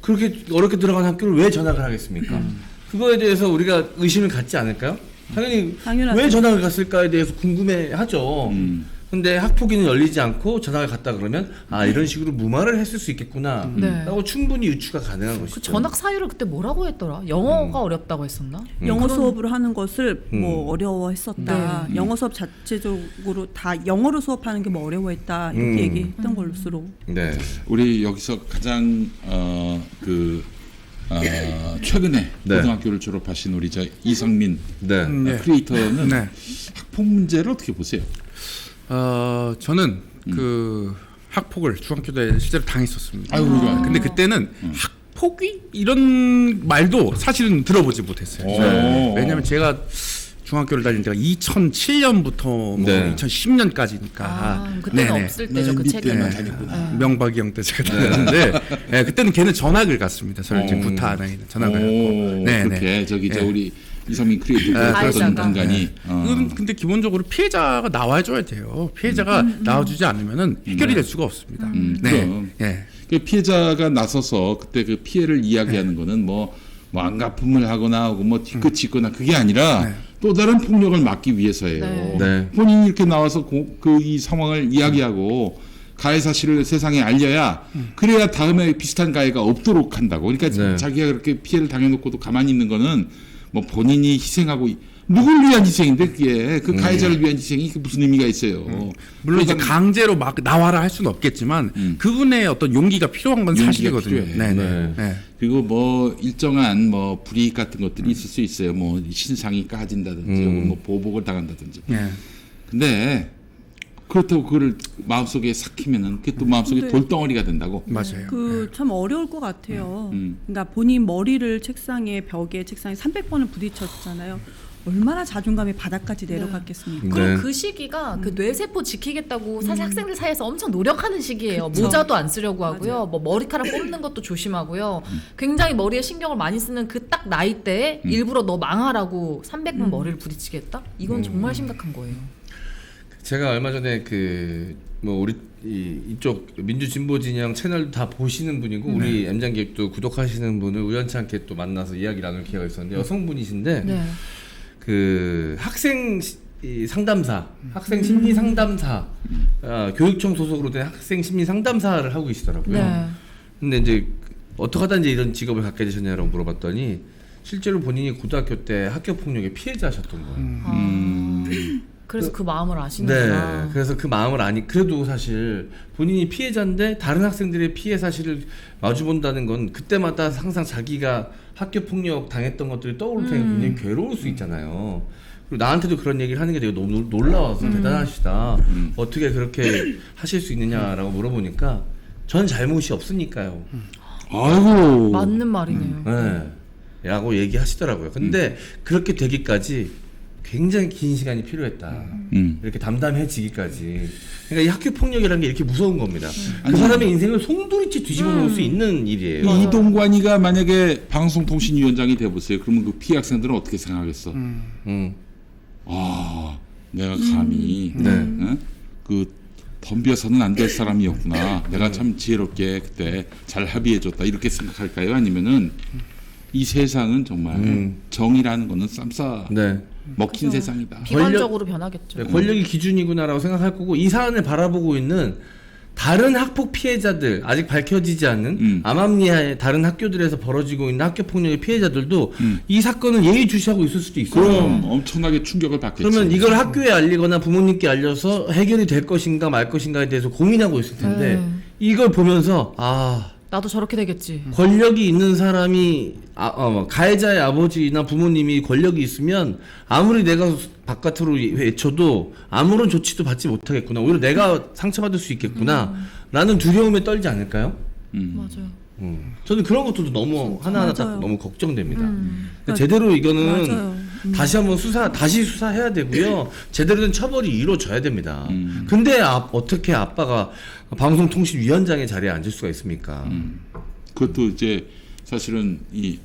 그렇게 어렵게 들어간 학교를 왜 전학을 하겠습니까? 그거에 대해서 우리가 의심을 갖지 않을까요? 당연하죠. 왜 전학을 갔을까에 대해서 궁금해하죠. 근데 학폭위는 열리지 않고 전학을 갔다 그러면 이런 식으로 무마를 했을 수 있겠구나 네. 라고 충분히 유추가 가능한 것이죠. 그 전학 사유를 그때 뭐라고 했더라? 영어가 어렵다고 했었나? 영어 수업으로 하는 것을 뭐 어려워했었다. 네. 영어 수업 자체적으로 다 영어로 수업하는 게 뭐 어려워했다. 이렇게 얘기했던 것으로. 네. 우리 여기서 가장 최근에 네. 고등학교를 졸업하신 우리 이성민 네. 크리에이터는 네. 학폭 문제를 어떻게 보세요? 저는 그 학폭을 중학교 때 실제로 당했었습니다. 아유, 그러니까. 근데 그때는 학폭위 이런 말도 사실은 들어보지 못했어요. 왜냐하면 제가 중학교를 다닐 때가 2007년부터 뭐 네. 2010년까지니까 그때는 없을 때죠. 그 책이. 명박이 형 때 제가 다녔는데 네, 그때는 걔는 전학을 갔습니다. 저는 이제 구타 나이는 전학을 갔고. 그렇게 저기 저 우리 이성민 크리에이터가 가해자가. 어떤 인간이 이건 근데 기본적으로 피해자가 나와줘야 돼요. 피해자가 나와주지 않으면은 해결이 될 수가 없습니다. 그럼. 예. 그 피해자가 나서서 그때 그 피해를 이야기하는 거는 뭐 안갚음을 하거나 하고 뭐 뒤끝이 있거나 그게 아니라 또 다른 폭력을 막기 위해서예요. 네. 네. 본인이 이렇게 나와서 이 상황을 이야기하고 가해 사실을 세상에 알려야 그래야 다음에 비슷한 가해가 없도록 한다고. 그러니까 네. 자기가 그렇게 피해를 당해놓고도 가만히 있는 거는 뭐 본인이 희생하고 누굴 위한 희생인데 그게 그 가해자를 위한 희생이 무슨 의미가 있어요. 물론 이제 그러니까 강제로 막 나와라 할 수는 없겠지만 그분의 어떤 용기가 필요한 건 용기가 사실이거든요. 필요해. 네, 네. 네. 그리고 뭐 일정한 뭐 불이익 같은 것들이 있을 수 있어요. 뭐 신상이 까진다든지 혹은 뭐 보복을 당한다든지. 네. 근데 그렇다고 그걸 마음속에 삭히면은 그게 또 마음속에 근데- 돌덩어리가 된다고. 맞아요. 그 참 어려울 것 같아요. 그러니까 본인 머리를 책상에 벽에 책상에 300번을 부딪혔잖아요. 얼마나 자존감이 바닥까지 내려갔겠습니까? 그리고 네. 그 시기가 그 뇌세포 지키겠다고 사실 학생들 사이에서 엄청 노력하는 시기예요. 그쵸. 모자도 안 쓰려고 하고요. 뭐 머리카락 뽑는 것도 조심하고요. 굉장히 머리에 신경을 많이 쓰는 그 딱 나이 때에 일부러 너 망하라고 300번 머리를 부딪히겠다? 이건 정말 심각한 거예요. 제가 얼마 전에 뭐 우리 이쪽 민주 진보 진영 채널 다 보시는 분이고 우리 M장기획도 구독하시는 분을 우연찮게 또 만나서 이야기 나눌 기회가 있었는데 여성분이신데 네. 그 학생 상담사, 학생 심리 상담사, 교육청 소속으로 된 학생 심리 상담사를 하고 계시더라고요. 네. 근데 이제 어떻게 하다 이제 이런 직업을 갖게 되셨냐라고 물어봤더니 실제로 본인이 고등학교 때 학교 폭력의 피해자셨던 거예요. 그래서 그 마음을 아시는구나. 네, 그래서 그 마음을 그래도 사실 본인이 피해자인데 다른 학생들의 피해 사실을 마주본다는 건 그때마다 항상 자기가 학교 폭력 당했던 것들이 떠오를 테니 굉장히 괴로울 수 있잖아요. 그리고 나한테도 그런 얘기를 하는 게 되게 너무 놀라워서 대단하시다. 어떻게 그렇게 하실 수 있느냐라고 물어보니까 전 잘못이 없으니까요. 아이고. 맞는 말이네요. 네, 라고 얘기하시더라고요. 근데 그렇게 되기까지 굉장히 긴 시간이 필요했다. 이렇게 담담해지기까지. 그러니까 이 학교 폭력이라는 게 이렇게 무서운 겁니다. 그 사람의 인생을 송두리째 뒤집어 놓을 수 있는 일이에요. 이동관이가 만약에 방송통신위원장이 돼보세요. 그러면 그 피해 학생들은 어떻게 생각하겠어? 아, 내가 감히 응? 그 덤벼서는 안 될 사람이었구나. 내가 참 지혜롭게 그때 잘 합의해줬다. 이렇게 생각할까요? 아니면은 이 세상은 정말 정의라는 거는 쌈싸 네. 먹힌 세상이다. 비관적으로 변하겠죠. 네, 권력이 기준이구나라고 생각할 거고 이 사안을 바라보고 있는 다른 학폭 피해자들 아직 밝혀지지 않는 암암리아의 다른 학교들에서 벌어지고 있는 학교 폭력의 피해자들도 이 사건을 예의주시하고 있을 수도 있어요. 그럼 엄청나게 충격을 받겠지. 그러면 이걸 학교에 알리거나 부모님께 알려서 해결이 될 것인가 말 것인가에 대해서 고민하고 있을 텐데 이걸 보면서 나도 저렇게 되겠지. 권력이 있는 사람이 가해자의 아버지나 부모님이 권력이 있으면 아무리 내가 바깥으로 외쳐도 아무런 조치도 받지 못하겠구나. 오히려 내가 상처받을 수 있겠구나. 라는 두려움에 떨지 않을까요? 맞아요. 저는 그런 것도 너무 하나하나 딱 맞아요. 너무 걱정됩니다. 근데 제대로 이거는 맞아요. 다시 한번 다시 수사해야 되고요. 제대로 된 처벌이 이루어져야 됩니다. 근데 어떻게 아빠가 방송통신위원장의 자리에 앉을 수가 있습니까? 그것도 이제 사실은 이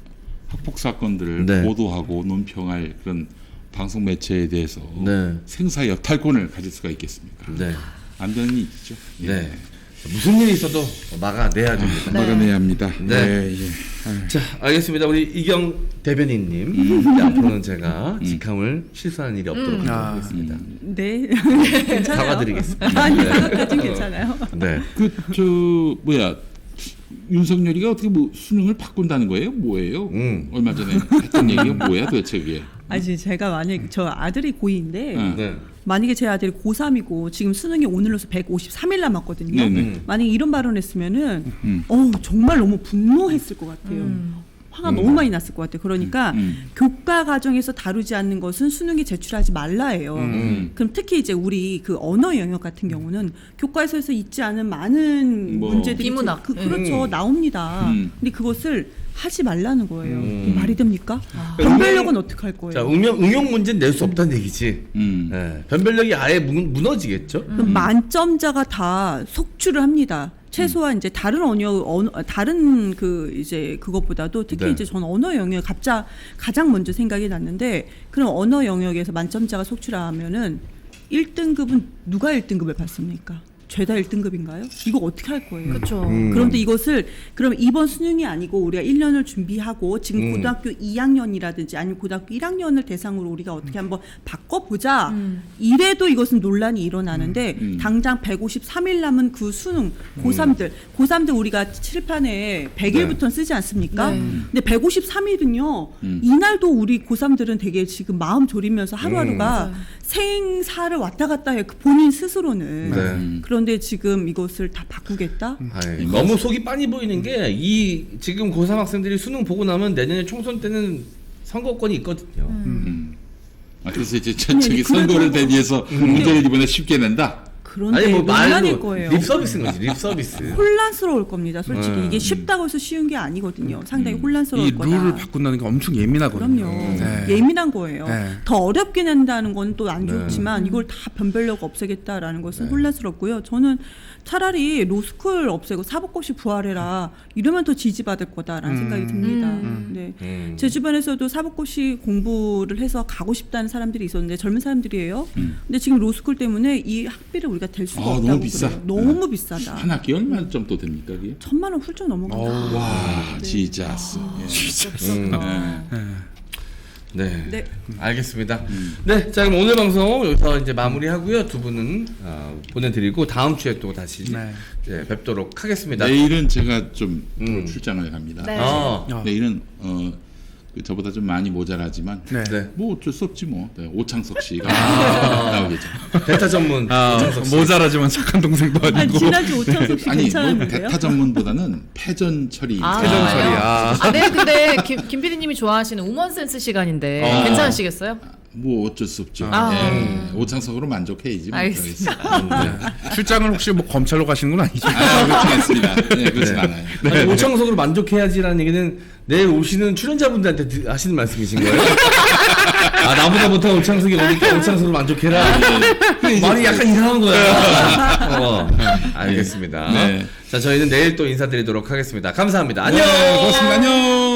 학폭 사건들을 네. 보도하고 논평할 그런 방송 매체에 대해서 네. 생사 여탈권을 가질 수가 있겠습니까? 네. 안 되는 일이죠. 네. 무슨 일이 있어도 막아내야 됩니다. 막아내야 합니다. 네. 예. 자, 알겠습니다. 우리 이경 대변인님, 이제 앞으로는 제가 직함을 실수하는 일이 없도록 하겠습니다. 네. 괜찮아요. 사과드리겠습니다. 아니, 네. 그것까진 괜찮아요. 네. 윤석열이가 어떻게 뭐 수능을 바꾼다는 거예요? 뭐예요? 얼마 전에 했던 얘기가 뭐야 도대체 그게? 아니 제가 만약 저 아들이 고2인데 네. 만약에 제 아들이 고3이고 지금 수능이 오늘로서 153일 남았거든요. 네네. 만약에 이런 발언을 했으면은 정말 너무 분노했을 것 같아요. 화가 너무 많이 났을 것 같아요. 그러니까 교과 과정에서 다루지 않는 것은 수능에 제출하지 말라예요. 그럼 특히 이제 우리 그 언어 영역 같은 경우는 교과에서 있지 않은 많은 뭐. 문제들이 비문학. 그렇죠 나옵니다. 근데 그것을 하지 말라는 거예요. 말이 됩니까? 아. 변별력은 어떻게 할 거예요? 자, 응용 문제는 낼 수 없다는 얘기지. 네. 변별력이 아예 무너지겠죠? 그럼 만점자가 다 속출을 합니다. 최소한 이제 다른 다른 그 이제 그것보다도 특히 네. 이제 전 언어 영역 가장 먼저 생각이 났는데 그럼 언어 영역에서 만점자가 속출하면은 1등급은 누가 1등급을 받습니까? 죄다 1등급인가요? 이거 어떻게 할 거예요? 그렇죠. 그런데 이것을 그럼 이번 수능이 아니고 우리가 1년을 준비하고 지금 고등학교 2학년이라든지 아니면 고등학교 1학년을 대상으로 우리가 어떻게 한번 바꿔보자. 이래도 이것은 논란이 일어나는데 당장 153일 남은 그 수능 고3들 우리가 칠판에 100일부터 쓰지 않습니까? 근데 153일은요. 이날도 우리 고3들은 되게 지금 마음 졸이면서 하루하루가 생사를 왔다 갔다 해. 본인 스스로는. 네. 그런데 지금 이것을 다 바꾸겠다? 아이, 너무 속이 빤히 보이는 게 이 지금 고3 학생들이 수능 보고 나면 내년에 총선 때는 선거권이 있거든요. 그래서 이제 저기 선거를 대비해서 문제를 이번에 쉽게 낸다. 그런데 아니 뭐 논란일 말로 거예요. 립 서비스인 거지. 립 서비스. 혼란스러울 겁니다. 솔직히 이게 쉽다고 해서 쉬운 게 아니거든요. 상당히 혼란스러울 이 거다. 룰을 바꾼다는 게 엄청 예민하거든요. 그럼요. 네. 예민한 거예요. 네. 더 어렵게 낸다는 건 또 안 좋지만 이걸 다 변별력 없애겠다라는 것은 혼란스럽고요. 저는 차라리 로스쿨 없애고 사법고시 부활해라 이러면 더 지지받을 거다라는 생각이 듭니다. 네. 제 주변에서도 사법고시 공부를 해서 가고 싶다는 사람들이 있었는데 젊은 사람들이에요. 근데 지금 로스쿨 때문에 이 학비를 우리가 댈 수가 없다고 너무 비싸. 그래요. 너무 비싸다. 한 학기 얼마 정도 됩니까 이게? 1,000만 원 훌쩍 넘어간다. 와, 지자스. 네. 네. 알겠습니다. 네, 자 그럼 오늘 방송 여기서 이제 마무리하고요. 두 분은 보내드리고 다음 주에 또 다시 네, 뵙도록 하겠습니다. 내일은 제가 좀 출장을 갑니다. 네. 내일은 저보다 좀 많이 모자라지만 네. 뭐 어쩔 수 없지 뭐. 네, 오창석 씨가 나오겠죠. 대타 전문 오창석 씨. 모자라지만 착한 동생도 아니고. 아니, 지난주 오창석 씨 아니 뭐 괜찮은데요? 대타 전문보다는 패전 처리. 패전 처리. 네, 근데 김 PD님이 좋아하시는 우먼 센스 시간인데 괜찮으시겠어요? 뭐 어쩔 수 없죠. 오창석으로 만족해야지. 뭐. 알겠습니다. 출장을 혹시 뭐 검찰로 가시는 건 아니죠? 그렇지 않습니다. 네, 그렇진 않아요. 아니, 오창석으로 만족해야지라는 얘기는 내일 오시는 출연자분들한테 하시는 말씀이신 거예요? 아 나보다 못한 오창석이 오니까 오창석으로 만족해라. 말이 약간 이상한 거야. 알겠습니다. 네. 자 저희는 내일 또 인사드리도록 하겠습니다. 감사합니다. 안녕. 고맙습니다. 안녕.